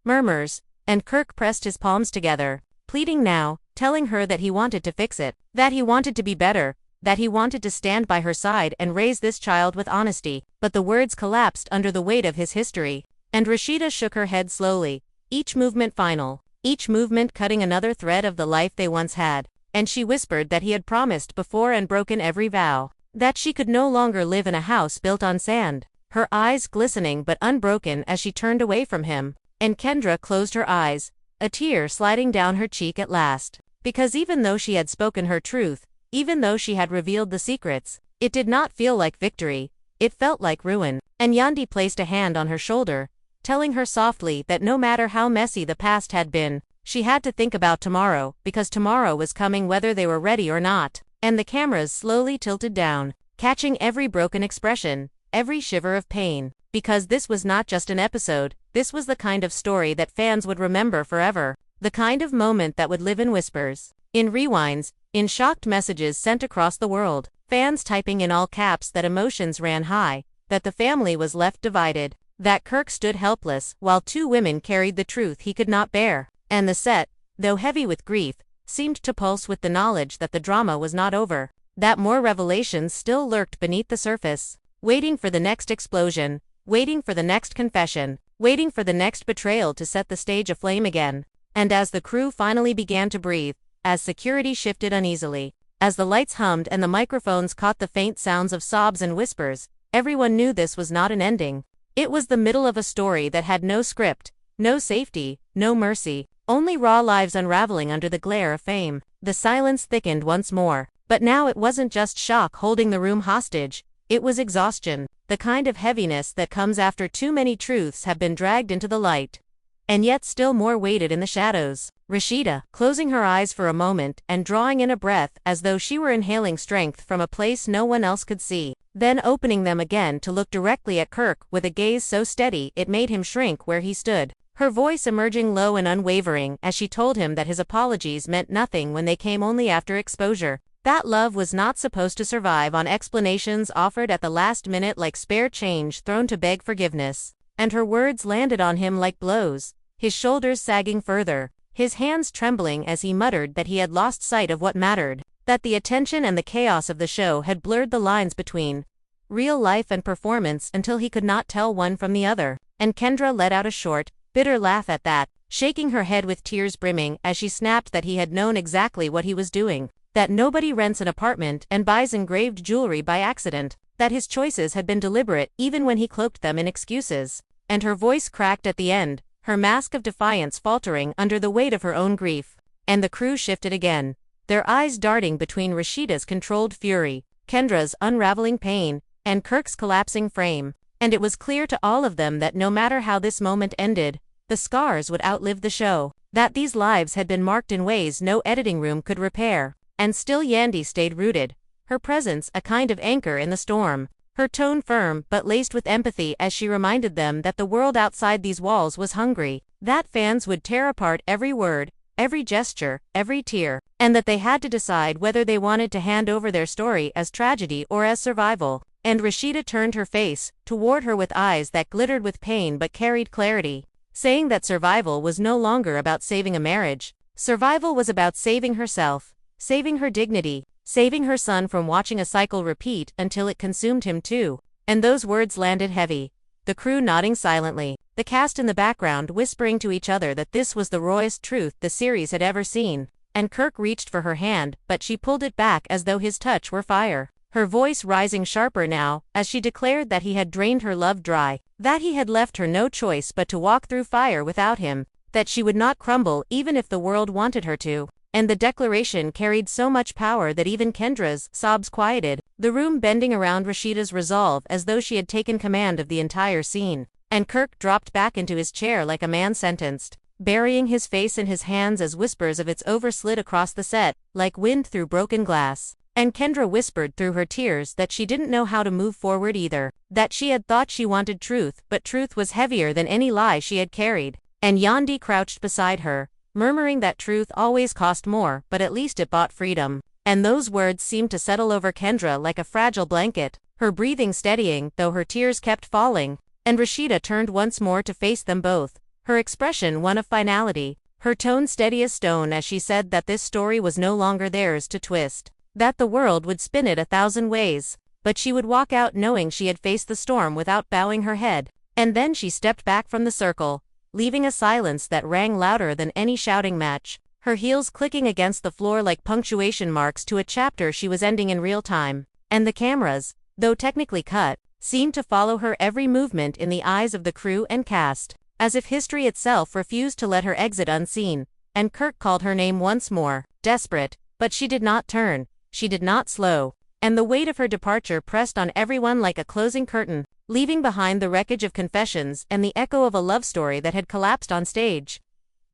Speaker 1: murmurs, and Kirk pressed his palms together, pleading now, telling her that he wanted to fix it, that he wanted to be better, that he wanted to stand by her side and raise this child with honesty. But the words collapsed under the weight of his history, and Rashida shook her head slowly, each movement final, each movement cutting another thread of the life they once had. And she whispered that he had promised before and broken every vow, that she could no longer live in a house built on sand, her eyes glistening but unbroken as she turned away from him. And Kendra closed her eyes, a tear sliding down her cheek at last, because even though she had spoken her truth, even though she had revealed the secrets, it did not feel like victory, it felt like ruin. And Yandi placed a hand on her shoulder, telling her softly that no matter how messy the past had been, she had to think about tomorrow, because tomorrow was coming whether they were ready or not. And the cameras slowly tilted down, catching every broken expression, every shiver of pain, because this was not just an episode, this was the kind of story that fans would remember forever, the kind of moment that would live in whispers, in rewinds, in shocked messages sent across the world, fans typing in all caps that emotions ran high, that the family was left divided, that Kirk stood helpless while two women carried the truth he could not bear. And the set, though heavy with grief, seemed to pulse with the knowledge that the drama was not over, that more revelations still lurked beneath the surface, waiting for the next explosion, waiting for the next confession, waiting for the next betrayal to set the stage aflame again. And as the crew finally began to breathe, as security shifted uneasily, as the lights hummed and the microphones caught the faint sounds of sobs and whispers, everyone knew this was not an ending. It was the middle of a story that had no script, no safety, no mercy. Only raw lives unraveling under the glare of fame. The silence thickened once more, but now it wasn't just shock holding the room hostage, it was exhaustion, the kind of heaviness that comes after too many truths have been dragged into the light, and yet still more weighted in the shadows. Rashida, closing her eyes for a moment and drawing in a breath as though she were inhaling strength from a place no one else could see, then opening them again to look directly at Kirk with a gaze so steady it made him shrink where he stood. her voice emerging low and unwavering as she told him that his apologies meant nothing when they came only after exposure. That love was not supposed to survive on explanations offered at the last minute like spare change thrown to beg forgiveness. And her words landed on him like blows, his shoulders sagging further, his hands trembling as he muttered that he had lost sight of what mattered, that the attention and the chaos of the show had blurred the lines between real life and performance until he could not tell one from the other. And Kendra let out a short, bitter laugh at that, shaking her head with tears brimming as she snapped that he had known exactly what he was doing, that nobody rents an apartment and buys engraved jewelry by accident, that his choices had been deliberate even when he cloaked them in excuses. And her voice cracked at the end, her mask of defiance faltering under the weight of her own grief. And the crew shifted again, their eyes darting between Rashida's controlled fury, Kendra's unraveling pain, and Kirk's collapsing frame. And it was clear to all of them that no matter how this moment ended, the scars would outlive the show, that these lives had been marked in ways no editing room could repair. And still Yandi stayed rooted, her presence a kind of anchor in the storm, her tone firm but laced with empathy as she reminded them that the world outside these walls was hungry, that fans would tear apart every word, every gesture, every tear, and that they had to decide whether they wanted to hand over their story as tragedy or as survival. And Rashida turned her face toward her with eyes that glittered with pain but carried clarity, saying that survival was no longer about saving a marriage. Survival was about saving herself, saving her dignity, saving her son from watching a cycle repeat until it consumed him too. And those words landed heavy, the crew nodding silently, the cast in the background whispering to each other that this was the rawest truth the series had ever seen. And Kirk reached for her hand, but she pulled it back as though his touch were fire, her voice rising sharper now, as she declared that he had drained her love dry, that he had left her no choice but to walk through fire without him, that she would not crumble even if the world wanted her to. And the declaration carried so much power that even Kendra's sobs quieted, the room bending around Rashida's resolve as though she had taken command of the entire scene. And Kirk dropped back into his chair like a man sentenced, burying his face in his hands as whispers of its overslid across the set, like wind through broken glass. And Kendra whispered through her tears that she didn't know how to move forward either, that she had thought she wanted truth, but truth was heavier than any lie she had carried. And Yandi crouched beside her, murmuring that truth always cost more, but at least it bought freedom. And those words seemed to settle over Kendra like a fragile blanket, her breathing steadying though her tears kept falling. And Rashida turned once more to face them both, her expression one of finality, her tone steady as stone as she said that this story was no longer theirs to twist, that the world would spin it 1,000 ways, but she would walk out knowing she had faced the storm without bowing her head. And then she stepped back from the circle, leaving a silence that rang louder than any shouting match, her heels clicking against the floor like punctuation marks to a chapter she was ending in real time. And the cameras, though technically cut, seemed to follow her every movement in the eyes of the crew and cast, as if history itself refused to let her exit unseen. And Kirk called her name once more, desperate, but she did not turn, she did not slow. And the weight of her departure pressed on everyone like a closing curtain, leaving behind the wreckage of confessions and the echo of a love story that had collapsed on stage.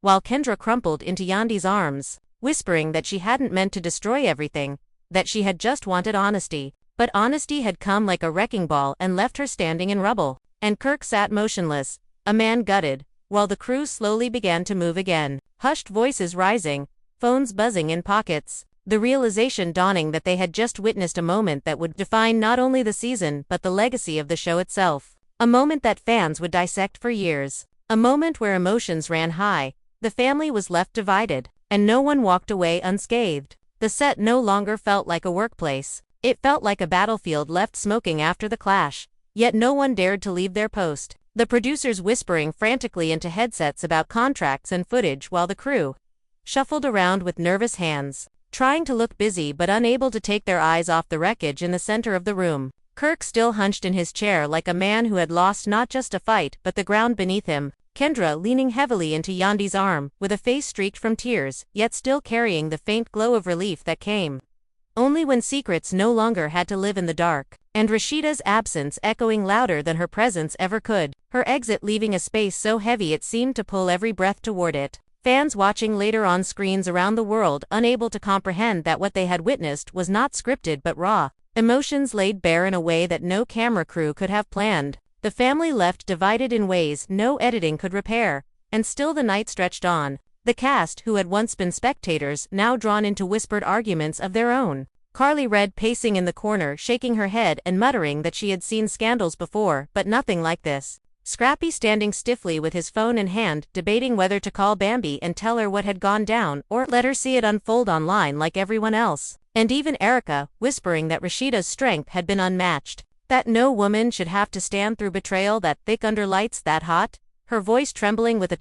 Speaker 1: While Kendra crumpled into Yandi's arms, whispering that she hadn't meant to destroy everything, that she had just wanted honesty, but honesty had come like a wrecking ball and left her standing in rubble. And Kirk sat motionless, a man gutted, while the crew slowly began to move again, hushed voices rising, phones buzzing in pockets, the realization dawning that they had just witnessed a moment that would define not only the season but the legacy of the show itself. A moment that fans would dissect for years. A moment where emotions ran high, the family was left divided, and no one walked away unscathed. The set no longer felt like a workplace. It felt like a battlefield left smoking after the clash, yet no one dared to leave their post. The producers whispering frantically into headsets about contracts and footage while the crew shuffled around with nervous hands, trying to look busy but unable to take their eyes off the wreckage in the center of the room. Kirk still hunched in his chair like a man who had lost not just a fight but the ground beneath him, Kendra leaning heavily into Yandi's arm, with a face streaked from tears, yet still carrying the faint glow of relief that came only when secrets no longer had to live in the dark, and Rashida's absence echoing louder than her presence ever could, her exit leaving a space so heavy it seemed to pull every breath toward it. Fans watching later on screens around the world unable to comprehend that what they had witnessed was not scripted but raw, emotions laid bare in a way that no camera crew could have planned. The family left divided in ways no editing could repair, and still the night stretched on. The cast, who had once been spectators, now drawn into whispered arguments of their own. Carly read pacing in the corner, shaking her head and muttering that she had seen scandals before, but nothing like this. Scrappy standing stiffly with his phone in hand, debating whether to call Bambi and tell her what had gone down, or let her see it unfold online like everyone else. And even Erica, whispering that Rashida's strength had been unmatched. That no woman should have to stand through betrayal that thick under lights that hot, her voice trembling with a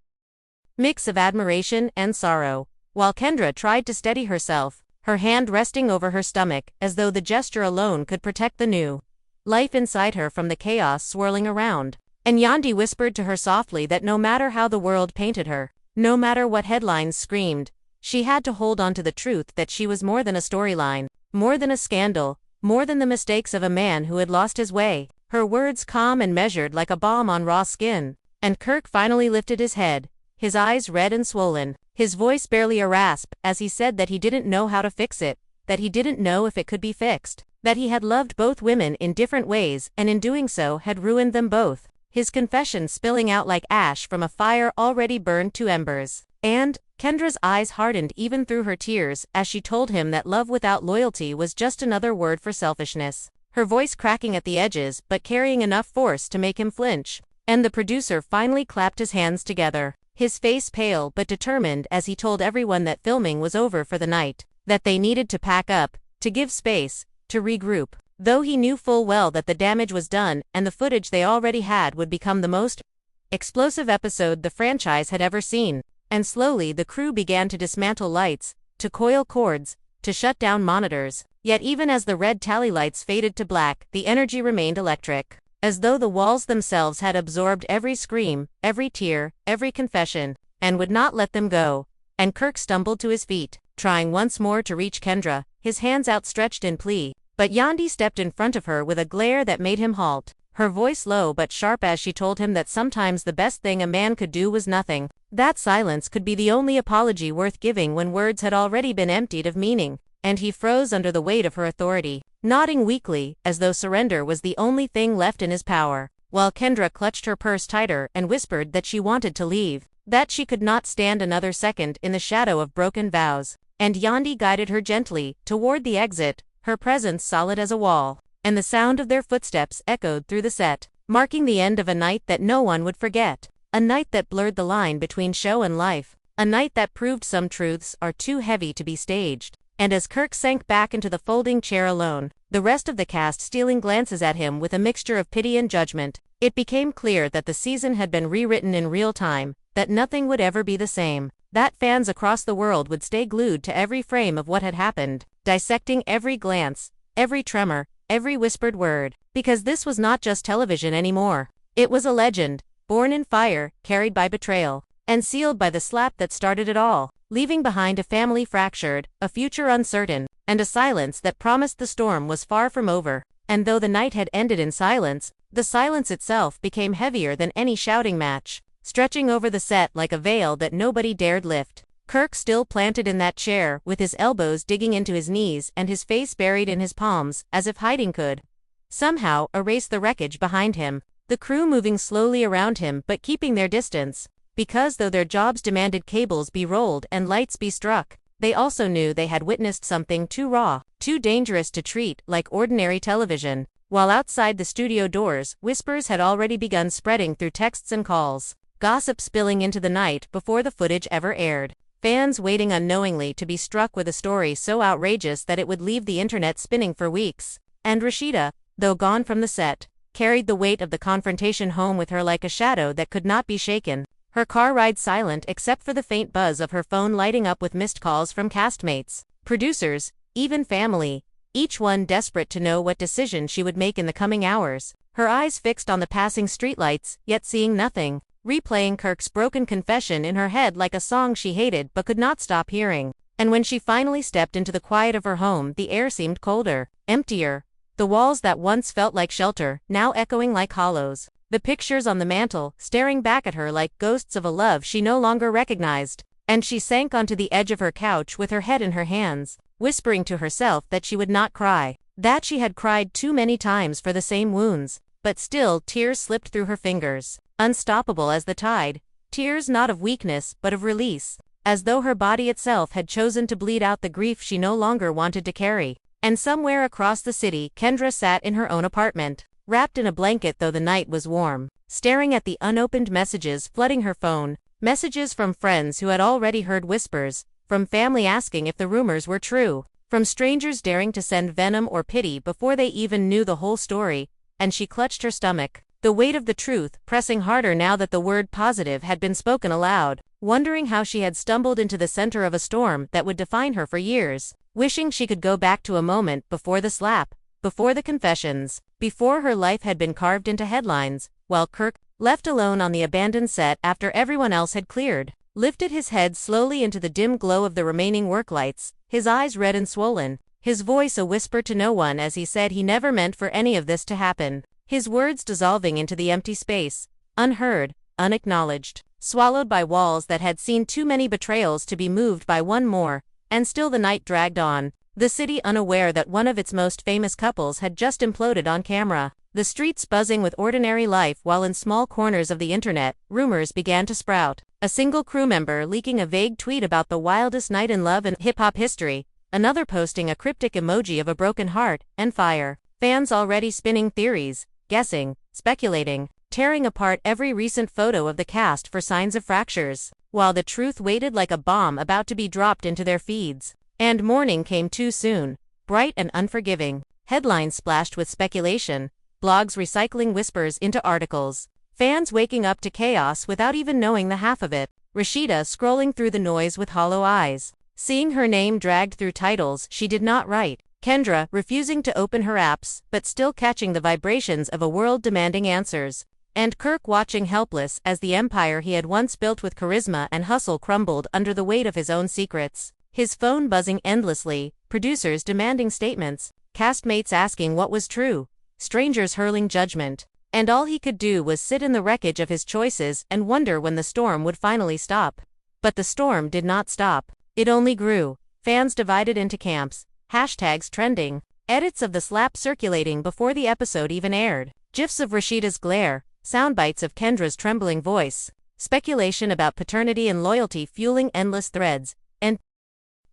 Speaker 1: mix of admiration and sorrow. While Kendra tried to steady herself, her hand resting over her stomach, as though the gesture alone could protect the new life inside her from the chaos swirling around. And Yandi whispered to her softly that no matter how the world painted her, no matter what headlines screamed, she had to hold on to the truth that she was more than a storyline, more than a scandal, more than the mistakes of a man who had lost his way. Her words calm and measured like a balm on raw skin. And Kirk finally lifted his head, his eyes red and swollen, his voice barely a rasp, as he said that he didn't know how to fix it, that he didn't know if it could be fixed, that he had loved both women in different ways and in doing so had ruined them both. His confession spilling out like ash from a fire already burned to embers. And Kendra's eyes hardened even through her tears as she told him that love without loyalty was just another word for selfishness. Her voice cracking at the edges but carrying enough force to make him flinch. And the producer finally clapped his hands together, his face pale but determined as he told everyone that filming was over for the night, that they needed to pack up, to give space, to regroup. Though he knew full well that the damage was done and the footage they already had would become the most explosive episode the franchise had ever seen. And slowly the crew began to dismantle lights, to coil cords, to shut down monitors. Yet even as the red tally lights faded to black, the energy remained electric. As though the walls themselves had absorbed every scream, every tear, every confession, and would not let them go. And Kirk stumbled to his feet, trying once more to reach Kendra, his hands outstretched in plea. But Yandi stepped in front of her with a glare that made him halt, her voice low but sharp as she told him that sometimes the best thing a man could do was nothing. That silence could be the only apology worth giving when words had already been emptied of meaning. And he froze under the weight of her authority, nodding weakly, as though surrender was the only thing left in his power, while Kendra clutched her purse tighter and whispered that she wanted to leave, that she could not stand another second in the shadow of broken vows. And Yandi guided her gently toward the exit, her presence solid as a wall, and the sound of their footsteps echoed through the set, marking the end of a night that no one would forget, a night that blurred the line between show and life, a night that proved some truths are too heavy to be staged. And as Kirk sank back into the folding chair alone, the rest of the cast stealing glances at him with a mixture of pity and judgment, it became clear that the season had been rewritten in real time, that nothing would ever be the same, that fans across the world would stay glued to every frame of what had happened, dissecting every glance, every tremor, every whispered word, because this was not just television anymore. It was a legend, born in fire, carried by betrayal, and sealed by the slap that started it all, leaving behind a family fractured, a future uncertain, and a silence that promised the storm was far from over. And though the night had ended in silence, the silence itself became heavier than any shouting match, stretching over the set like a veil that nobody dared lift. Kirk still planted in that chair, with his elbows digging into his knees and his face buried in his palms, as if hiding could somehow erase the wreckage behind him. The crew moving slowly around him but keeping their distance, because though their jobs demanded cables be rolled and lights be struck, they also knew they had witnessed something too raw, too dangerous to treat like ordinary television. While outside the studio doors, whispers had already begun spreading through texts and calls, gossip spilling into the night before the footage ever aired, fans waiting unknowingly to be struck with a story so outrageous that it would leave the internet spinning for weeks. And Rashida, though gone from the set, carried the weight of the confrontation home with her like a shadow that could not be shaken. Her car ride silent except for the faint buzz of her phone lighting up with missed calls from castmates, producers, even family, each one desperate to know what decision she would make in the coming hours, her eyes fixed on the passing streetlights, yet seeing nothing, replaying Kirk's broken confession in her head like a song she hated but could not stop hearing. And when she finally stepped into the quiet of her home, the air seemed colder, emptier, the walls that once felt like shelter, now echoing like hollows. The pictures on the mantel, staring back at her like ghosts of a love she no longer recognized, and she sank onto the edge of her couch with her head in her hands, whispering to herself that she would not cry, that she had cried too many times for the same wounds, but still tears slipped through her fingers, unstoppable as the tide, Tears not of weakness but of release, as though her body itself had chosen to bleed out the grief she no longer wanted to carry. And somewhere across the city, Kendra sat in her own apartment, wrapped in a blanket though the night was warm, staring at the unopened messages flooding her phone, messages from friends who had already heard whispers, from family asking if the rumors were true, from strangers daring to send venom or pity before they even knew the whole story, and she clutched her stomach, the weight of the truth pressing harder now that the word positive had been spoken aloud, wondering how she had stumbled into the center of a storm that would define her for years, wishing she could go back to a moment before the slap, before the confessions, before her life had been carved into headlines, while Kirk, left alone on the abandoned set after everyone else had cleared, lifted his head slowly into the dim glow of the remaining work lights, his eyes red and swollen, his voice a whisper to no one as he said he never meant for any of this to happen, his words dissolving into the empty space, unheard, unacknowledged, swallowed by walls that had seen too many betrayals to be moved by one more, and still the night dragged on, the city unaware that one of its most famous couples had just imploded on camera, the streets buzzing with ordinary life while in small corners of the internet, rumors began to sprout, a single crew member leaking a vague tweet about the wildest night in love in hip-hop history, another posting a cryptic emoji of a broken heart and fire, fans already spinning theories, guessing, speculating, tearing apart every recent photo of the cast for signs of fractures, while the truth waited like a bomb about to be dropped into their feeds. And morning came too soon, bright and unforgiving, headlines splashed with speculation, blogs recycling whispers into articles, fans waking up to chaos without even knowing the half of it, Rashida scrolling through the noise with hollow eyes, seeing her name dragged through titles she did not write, Kendra refusing to open her apps but still catching the vibrations of a world demanding answers, and Kirk watching helpless as the empire he had once built with charisma and hustle crumbled under the weight of his own secrets, his phone buzzing endlessly, producers demanding statements, castmates asking what was true, strangers hurling judgment, and all he could do was sit in the wreckage of his choices and wonder when the storm would finally stop. But the storm did not stop. It only grew, fans divided into camps, hashtags trending, edits of the slap circulating before the episode even aired, gifs of Rashida's glare, soundbites of Kendra's trembling voice, speculation about paternity and loyalty fueling endless threads, and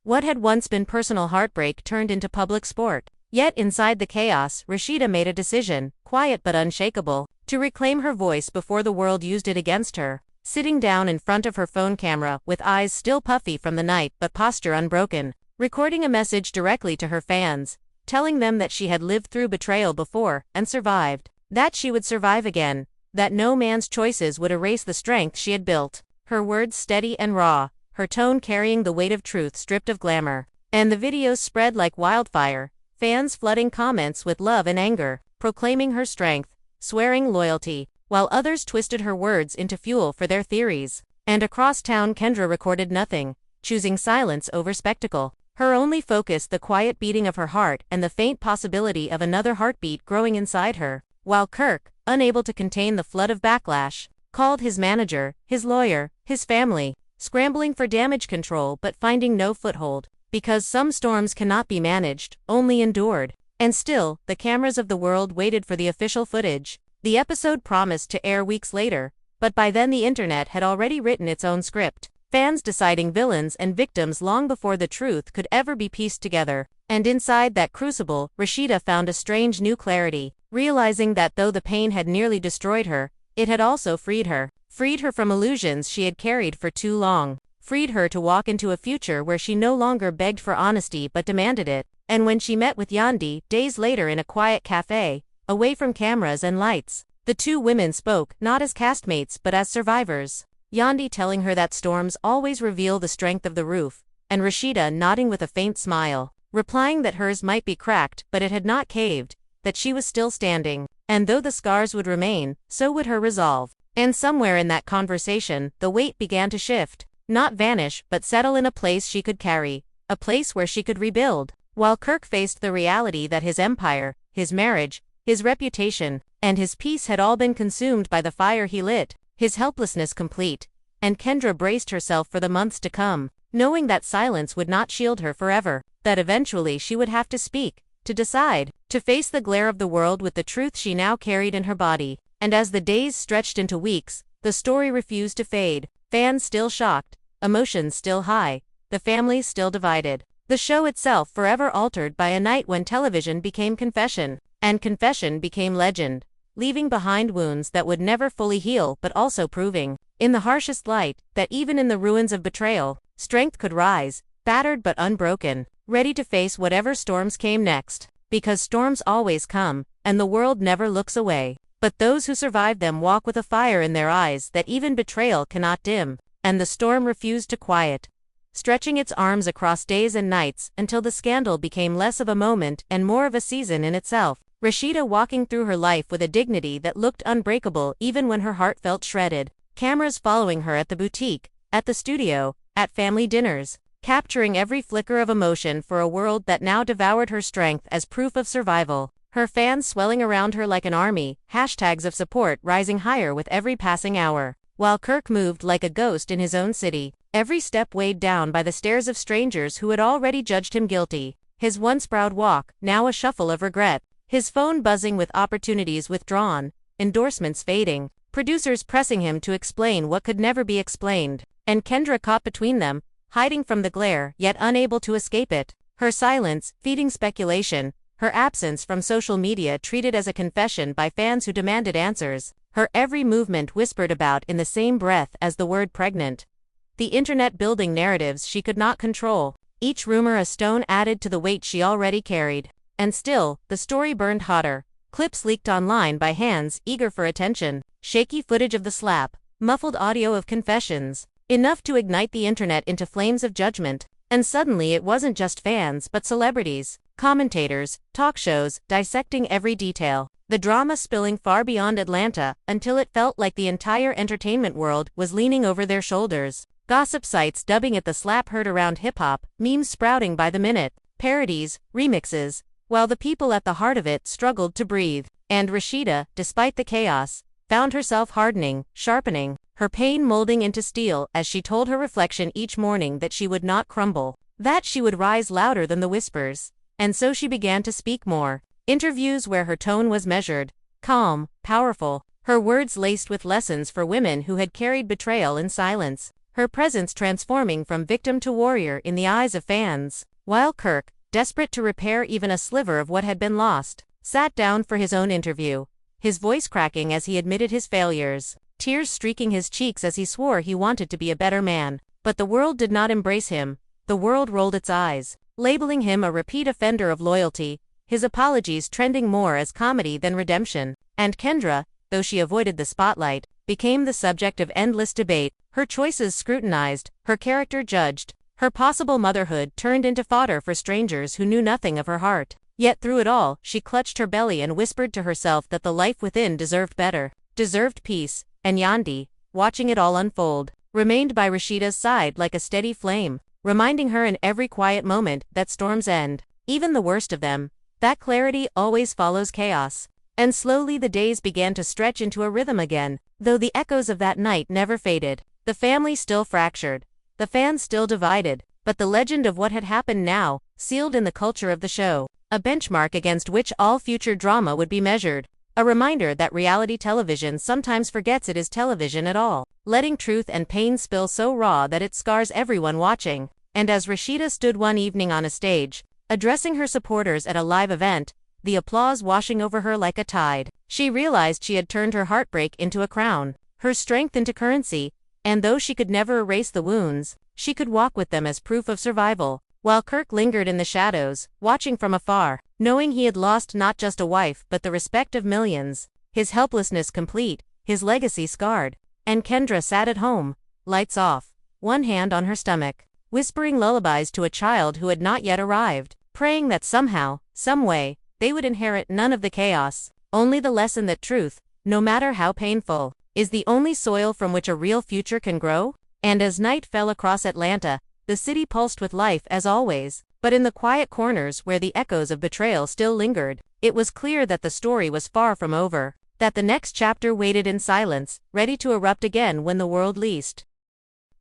Speaker 1: what had once been personal heartbreak turned into public sport. Yet inside the chaos, Rashida made a decision, quiet but unshakable, to reclaim her voice before the world used it against her, sitting down in front of her phone camera with eyes still puffy from the night but posture unbroken, recording a message directly to her fans, telling them that she had lived through betrayal before and survived, that she would survive again, that no man's choices would erase the strength she had built, her words steady and raw, her tone carrying the weight of truth stripped of glamour, and the videos spread like wildfire, fans flooding comments with love and anger, proclaiming her strength, swearing loyalty, while others twisted her words into fuel for their theories. And across town Kendra recorded nothing, choosing silence over spectacle, her only focus the quiet beating of her heart and the faint possibility of another heartbeat growing inside her, while Kirk, unable to contain the flood of backlash, called his manager, his lawyer, his family, scrambling for damage control but finding no foothold, because some storms cannot be managed, only endured. And still, the cameras of the world waited for the official footage. The episode promised to air weeks later, but by then the internet had already written its own script, fans deciding villains and victims long before the truth could ever be pieced together. And inside that crucible, Rashida found a strange new clarity, realizing that though the pain had nearly destroyed her, it had also freed her from illusions she had carried for too long, freed her to walk into a future where she no longer begged for honesty but demanded it. And when she met with Yandi, days later in a quiet cafe, away from cameras and lights, the two women spoke not as castmates but as survivors, Yandi telling her that storms always reveal the strength of the roof, and Rashida nodding with a faint smile, replying that hers might be cracked but it had not caved, that she was still standing, and though the scars would remain, so would her resolve. And somewhere in that conversation, the weight began to shift, not vanish but settle in a place she could carry, a place where she could rebuild, while Kirk faced the reality that his empire, his marriage, his reputation, and his peace had all been consumed by the fire he lit, his helplessness complete, and Kendra braced herself for the months to come, knowing that silence would not shield her forever, that eventually she would have to speak, to decide, to face the glare of the world with the truth she now carried in her body. And as the days stretched into weeks, The story refused to fade, fans still shocked, emotions still high, the families still divided. The show itself forever altered by a night when television became confession, and confession became legend, leaving behind wounds that would never fully heal but also proving, in the harshest light, that even in the ruins of betrayal, strength could rise, battered but unbroken, ready to face whatever storms came next. Because storms always come, and the world never looks away. But those who survive them walk with a fire in their eyes that even betrayal cannot dim, and the storm refused to quiet, stretching its arms across days and nights until the scandal became less of a moment and more of a season in itself. Rashida walking through her life with a dignity that looked unbreakable even when her heart felt shredded. Cameras following her at the boutique, at the studio, at family dinners, capturing every flicker of emotion for a world that now devoured her strength as proof of survival. Her fans swelling around her like an army, hashtags of support rising higher with every passing hour. While Kirk moved like a ghost in his own city, every step weighed down by the stares of strangers who had already judged him guilty. His once proud walk, now a shuffle of regret. His phone buzzing with opportunities withdrawn, endorsements fading, producers pressing him to explain what could never be explained. And Kendra caught between them, hiding from the glare yet unable to escape it. Her silence, feeding speculation, her absence from social media treated as a confession by fans who demanded answers, her every movement whispered about in the same breath as the word pregnant. The internet building narratives she could not control, each rumor a stone added to the weight she already carried. And still, the story burned hotter. Clips leaked online by hands eager for attention, shaky footage of the slap, muffled audio of confessions, enough to ignite the internet into flames of judgment. And suddenly it wasn't just fans but celebrities, commentators, talk shows, dissecting every detail. The drama spilling far beyond Atlanta until it felt like the entire entertainment world was leaning over their shoulders. Gossip sites dubbing it the slap heard around hip-hop, memes sprouting by the minute, parodies, remixes, while the people at the heart of it struggled to breathe. And Rashida, despite the chaos, found herself hardening, sharpening, her pain molding into steel as she told her reflection each morning that she would not crumble, that she would rise louder than the whispers. And so she began to speak more. Interviews where her tone was measured, calm, powerful, her words laced with lessons for women who had carried betrayal in silence, her presence transforming from victim to warrior in the eyes of fans. While Kirk, desperate to repair even a sliver of what had been lost, sat down for his own interview, his voice cracking as he admitted his failures, tears streaking his cheeks as he swore he wanted to be a better man. But the world did not embrace him. The world rolled its eyes, labeling him a repeat offender of loyalty, his apologies trending more as comedy than redemption. And Kendra, though she avoided the spotlight, became the subject of endless debate, her choices scrutinized, her character judged, her possible motherhood turned into fodder for strangers who knew nothing of her heart. Yet through it all, she clutched her belly and whispered to herself that the life within deserved better, deserved peace. And Yandi, watching it all unfold, remained by Rashida's side like a steady flame, reminding her in every quiet moment that storms end, even the worst of them, that clarity always follows chaos. And slowly the days began to stretch into a rhythm again, though the echoes of that night never faded. The family still fractured, the fans still divided, but the legend of what had happened now, sealed in the culture of the show, a benchmark against which all future drama would be measured. A reminder that reality television sometimes forgets it is television at all, letting truth and pain spill so raw that it scars everyone watching. And as Rashida stood one evening on a stage, addressing her supporters at a live event, the applause washing over her like a tide, she realized she had turned her heartbreak into a crown, her strength into currency, and though she could never erase the wounds, she could walk with them as proof of survival. While Kirk lingered in the shadows, watching from afar, knowing he had lost not just a wife but the respect of millions, his helplessness complete, his legacy scarred, and Kendra sat at home, lights off, one hand on her stomach, whispering lullabies to a child who had not yet arrived, praying that somehow, some way, they would inherit none of the chaos, only the lesson that truth, no matter how painful, is the only soil from which a real future can grow. And as night fell across Atlanta, the city pulsed with life as always, but in the quiet corners where the echoes of betrayal still lingered, it was clear that the story was far from over, that the next chapter waited in silence, ready to erupt again when the world least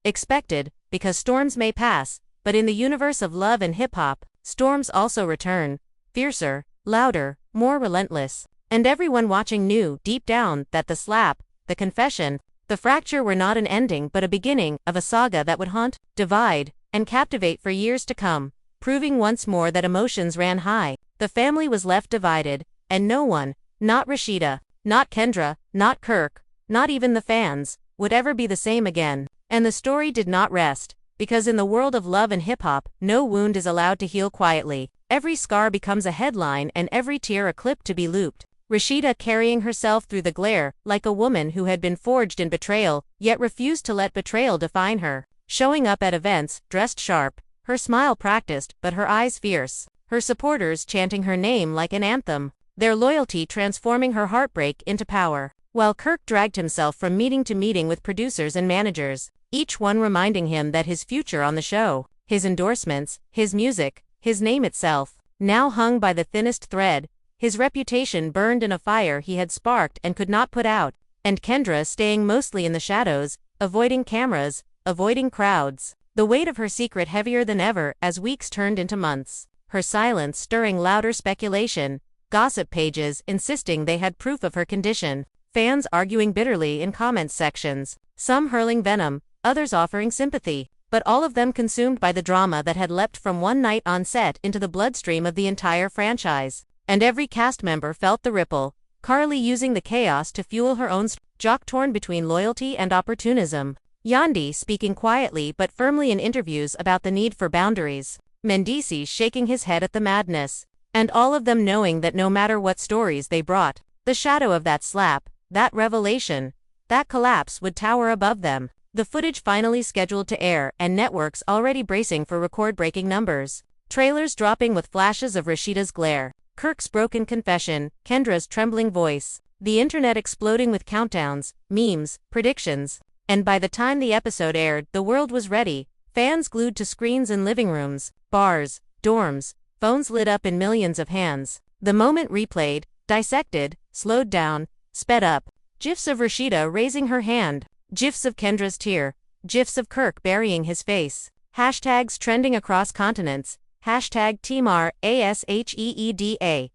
Speaker 1: expected, because storms may pass, but in the universe of love and hip-hop, storms also return, fiercer, louder, more relentless. And everyone watching knew, deep down, that the slap, the confession, The fracture were not an ending but a beginning of a saga that would haunt, divide, and captivate for years to come, proving once more that emotions ran high. The family was left divided, and no one, not Rashida, not Kendra, not Kirk, not even the fans, would ever be the same again. And the story did not rest, because in the world of love and hip-hop, no wound is allowed to heal quietly. Every scar becomes a headline and every tear a clip to be looped. Rashida carrying herself through the glare, like a woman who had been forged in betrayal, yet refused to let betrayal define her. Showing up at events, dressed sharp, her smile practiced, but her eyes fierce. Her supporters chanting her name like an anthem. Their loyalty transforming her heartbreak into power. While Kirk dragged himself from meeting to meeting with producers and managers, each one reminding him that his future on the show, his endorsements, his music, his name itself, now hung by the thinnest thread, his reputation burned in a fire he had sparked and could not put out, and Kendra staying mostly in the shadows, avoiding cameras, avoiding crowds, the weight of her secret heavier than ever as weeks turned into months, her silence stirring louder speculation, gossip pages insisting they had proof of her condition, fans arguing bitterly in comments sections, some hurling venom, others offering sympathy, but all of them consumed by the drama that had leapt from one night on set into the bloodstream of the entire franchise. And every cast member felt the ripple, Carly using the chaos to fuel her own Jock torn between loyalty and opportunism. Yandi speaking quietly but firmly in interviews about the need for boundaries. Mendici shaking his head at the madness. And all of them knowing that no matter what stories they brought, the shadow of that slap, that revelation, that collapse would tower above them. The footage finally scheduled to air and networks already bracing for record-breaking numbers. Trailers dropping with flashes of Rashida's glare, Kirk's broken confession, Kendra's trembling voice, the internet exploding with countdowns, memes, predictions. And by the time the episode aired, the world was ready, fans glued to screens in living rooms, bars, dorms, phones lit up in millions of hands. The moment replayed, dissected, slowed down, sped up. GIFs of Rashida raising her hand, GIFs of Kendra's tear, GIFs of Kirk burying his face. Hashtags trending across continents, hashtag Team RASHEEDA.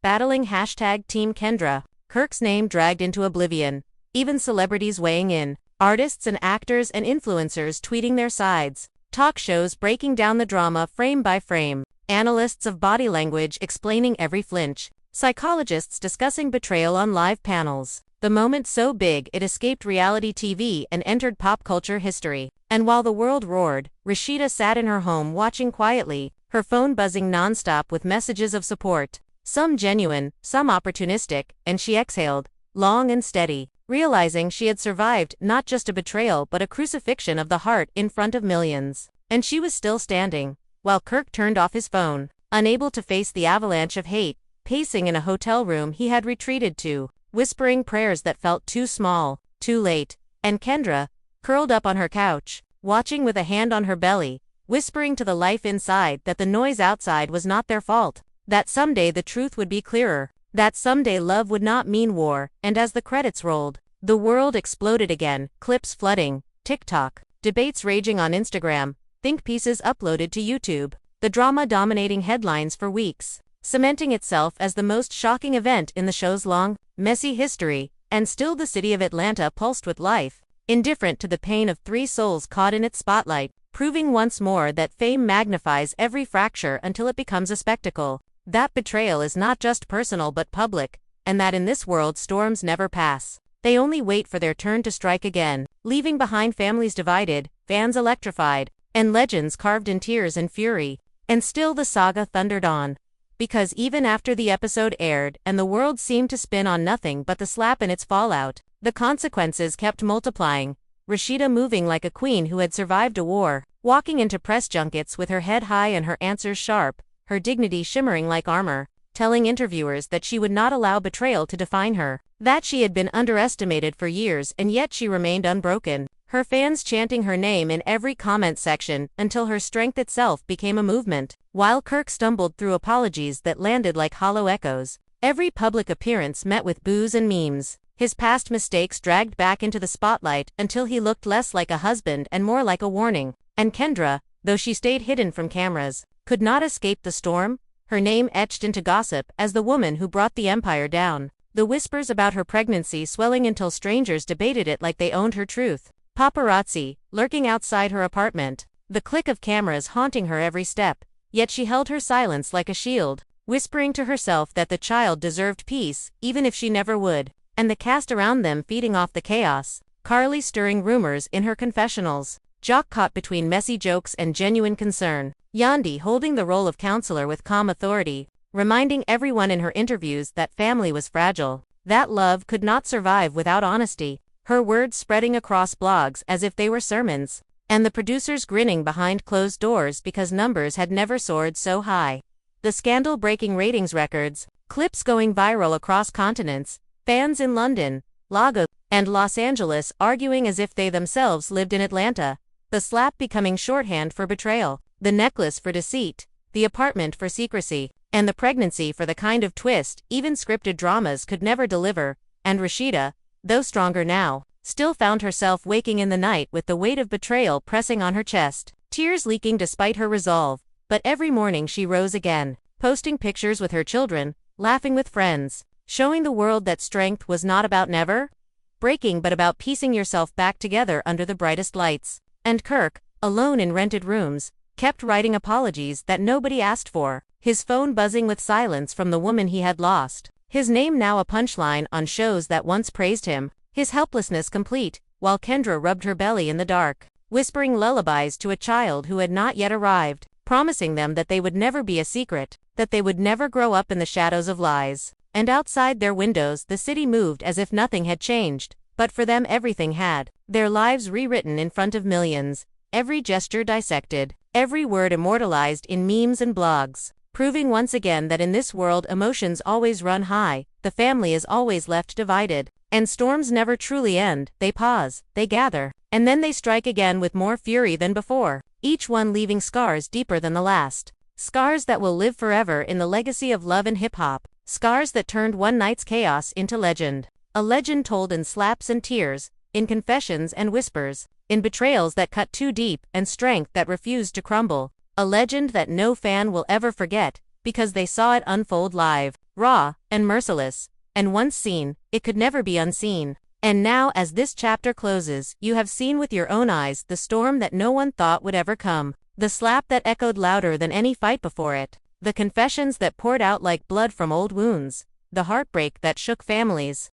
Speaker 1: Battling hashtag Team Kendra, Kirk's name dragged into oblivion. Even celebrities weighing in, artists and actors and influencers tweeting their sides. Talk shows breaking down the drama frame by frame. Analysts of body language explaining every flinch. Psychologists discussing betrayal on live panels. The moment so big it escaped reality TV and entered pop culture history. And while the world roared, Rashida sat in her home watching quietly, her phone buzzing nonstop with messages of support. Some genuine, some opportunistic, and she exhaled, long and steady, realizing she had survived not just a betrayal but a crucifixion of the heart in front of millions. And she was still standing, while Kirk turned off his phone, unable to face the avalanche of hate, pacing in a hotel room he had retreated to, whispering prayers that felt too small, too late. And Kendra, curled up on her couch, watching with a hand on her belly, whispering to the life inside that the noise outside was not their fault, that someday the truth would be clearer, that someday love would not mean war. And as the credits rolled, the world exploded again, clips flooding, TikTok, debates raging on Instagram, think pieces uploaded to YouTube, the drama dominating headlines for weeks, cementing itself as the most shocking event in the show's long, messy history. And still the city of Atlanta pulsed with life, indifferent to the pain of 3 souls caught in its spotlight, proving once more that fame magnifies every fracture until it becomes a spectacle, that betrayal is not just personal but public, and that in this world storms never pass. They only wait for their turn to strike again, leaving behind families divided, fans electrified, and legends carved in tears and fury. And still the saga thundered on. Because even after the episode aired and the world seemed to spin on nothing but the slap and its fallout, the consequences kept multiplying. Rashida moving like a queen who had survived a war, walking into press junkets with her head high and her answers sharp, her dignity shimmering like armor, telling interviewers that she would not allow betrayal to define her, that she had been underestimated for years and yet she remained unbroken. Her fans chanting her name in every comment section until her strength itself became a movement, while Kirk stumbled through apologies that landed like hollow echoes. Every public appearance met with boos and memes, his past mistakes dragged back into the spotlight until he looked less like a husband and more like a warning. And Kendra, though she stayed hidden from cameras, could not escape the storm, her name etched into gossip as the woman who brought the empire down. The whispers about her pregnancy swelling until strangers debated it like they owned her truth. Paparazzi, lurking outside her apartment. The click of cameras haunting her every step. Yet she held her silence like a shield, whispering to herself that the child deserved peace, even if she never would. And the cast around them feeding off the chaos. Carly stirring rumors in her confessionals. Jock caught between messy jokes and genuine concern. Yandi holding the role of counselor with calm authority, reminding everyone in her interviews that family was fragile, that love could not survive without honesty, her words spreading across blogs as if they were sermons, and the producers grinning behind closed doors because numbers had never soared so high. The scandal breaking ratings records, clips going viral across continents, fans in London, Lagos, and Los Angeles arguing as if they themselves lived in Atlanta, the slap becoming shorthand for betrayal, the necklace for deceit, the apartment for secrecy, and the pregnancy for the kind of twist even scripted dramas could never deliver, and Rashida, though stronger now, still found herself waking in the night with the weight of betrayal pressing on her chest, tears leaking despite her resolve, but every morning she rose again, posting pictures with her children, laughing with friends, showing the world that strength was not about never breaking but about piecing yourself back together under the brightest lights. And Kirk, alone in rented rooms, kept writing apologies that nobody asked for, his phone buzzing with silence from the woman he had lost, his name now a punchline on shows that once praised him, his helplessness complete, while Kendra rubbed her belly in the dark, whispering lullabies to a child who had not yet arrived, promising them that they would never be a secret, that they would never grow up in the shadows of lies. And outside their windows the city moved as if nothing had changed, but for them everything had, their lives rewritten in front of millions, every gesture dissected, every word immortalized in memes and blogs, proving once again that in this world emotions always run high, the family is always left divided, and storms never truly end. They pause, they gather, and then they strike again with more fury than before, each one leaving scars deeper than the last, scars that will live forever in the legacy of love and hip-hop, scars that turned one night's chaos into legend, a legend told in slaps and tears, in confessions and whispers, in betrayals that cut too deep and strength that refused to crumble, a legend that no fan will ever forget, because they saw it unfold live, raw, and merciless, and once seen, it could never be unseen. And now as this chapter closes, you have seen with your own eyes the storm that no one thought would ever come, the slap that echoed louder than any fight before it, the confessions that poured out like blood from old wounds, the heartbreak that shook families,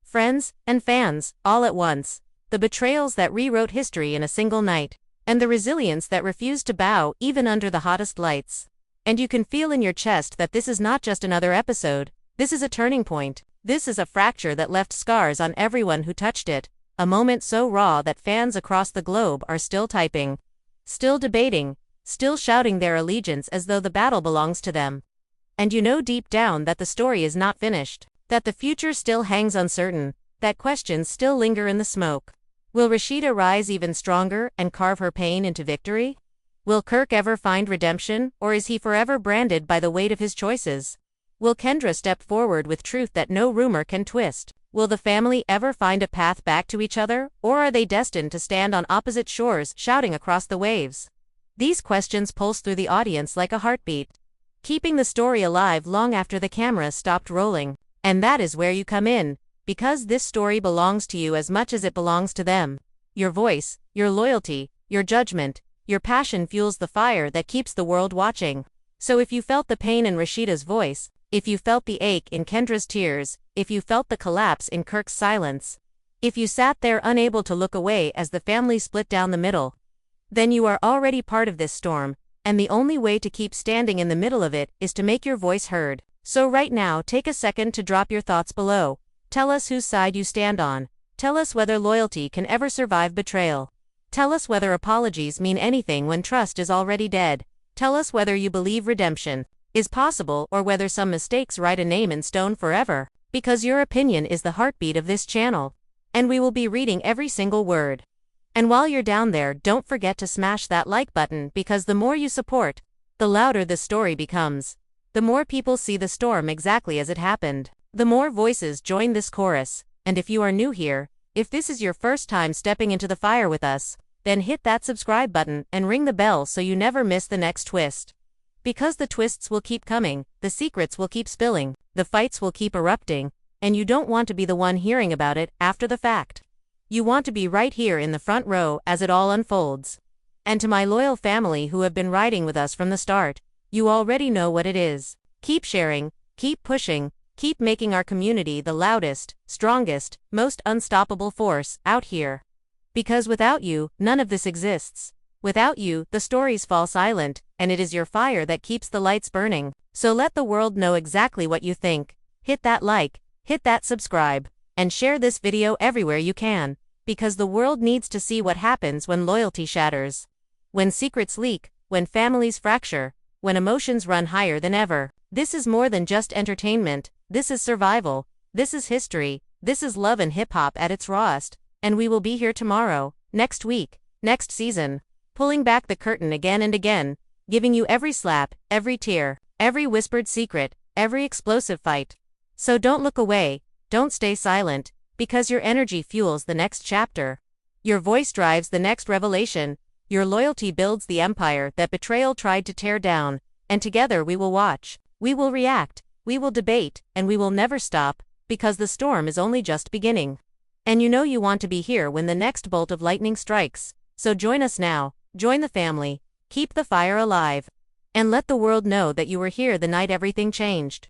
Speaker 1: friends, and fans, all at once, the betrayals that rewrote history in a single night, and the resilience that refused to bow even under the hottest lights. And you can feel in your chest that this is not just another episode, this is a turning point, this is a fracture that left scars on everyone who touched it, a moment so raw that fans across the globe are still typing, still debating, still shouting their allegiance as though the battle belongs to them. And you know deep down that the story is not finished, that the future still hangs uncertain, that questions still linger in the smoke. Will Rashida rise even stronger and carve her pain into victory? Will Kirk ever find redemption, or is he forever branded by the weight of his choices? Will Kendra step forward with truth that no rumor can twist? Will the family ever find a path back to each other, or are they destined to stand on opposite shores shouting across the waves? These questions pulse through the audience like a heartbeat, keeping the story alive long after the camera stopped rolling. And that is where you come in, because this story belongs to you as much as it belongs to them. Your voice, your loyalty, your judgment, your passion fuels the fire that keeps the world watching. So if you felt the pain in Rashida's voice, if you felt the ache in Kendra's tears, if you felt the collapse in Kirk's silence, if you sat there unable to look away as the family split down the middle, then you are already part of this storm, and the only way to keep standing in the middle of it is to make your voice heard. So right now take a second to drop your thoughts below. Tell us whose side you stand on. Tell us whether loyalty can ever survive betrayal. Tell us whether apologies mean anything when trust is already dead. Tell us whether you believe redemption is possible or whether some mistakes write a name in stone forever, because your opinion is the heartbeat of this channel, and we will be reading every single word. And while you're down there, don't forget to smash that like button, because the more you support, the louder the story becomes. The more people see the storm exactly as it happened, the more voices join this chorus. And if you are new here, if this is your first time stepping into the fire with us, then hit that subscribe button and ring the bell so you never miss the next twist. Because the twists will keep coming, the secrets will keep spilling, the fights will keep erupting, and you don't want to be the one hearing about it after the fact. You want to be right here in the front row as it all unfolds. And to my loyal family who have been riding with us from the start, you already know what it is. Keep sharing, keep pushing, keep making our community the loudest, strongest, most unstoppable force out here. Because without you, none of this exists. Without you, the stories fall silent, and it is your fire that keeps the lights burning. So let the world know exactly what you think. Hit that like, hit that subscribe, and share this video everywhere you can, because the world needs to see what happens when loyalty shatters. When secrets leak, when families fracture, when emotions run higher than ever. This is more than just entertainment, this is survival, this is history, this is love and hip-hop at its rawest, and we will be here tomorrow, next week, next season, pulling back the curtain again and again, giving you every slap, every tear, every whispered secret, every explosive fight. So don't look away, don't stay silent, because your energy fuels the next chapter. Your voice drives the next revelation, your loyalty builds the empire that betrayal tried to tear down, and together we will watch, we will react, we will debate, and we will never stop, because the storm is only just beginning. And you know you want to be here when the next bolt of lightning strikes, so join us now, join the family, keep the fire alive, and let the world know that you were here the night everything changed.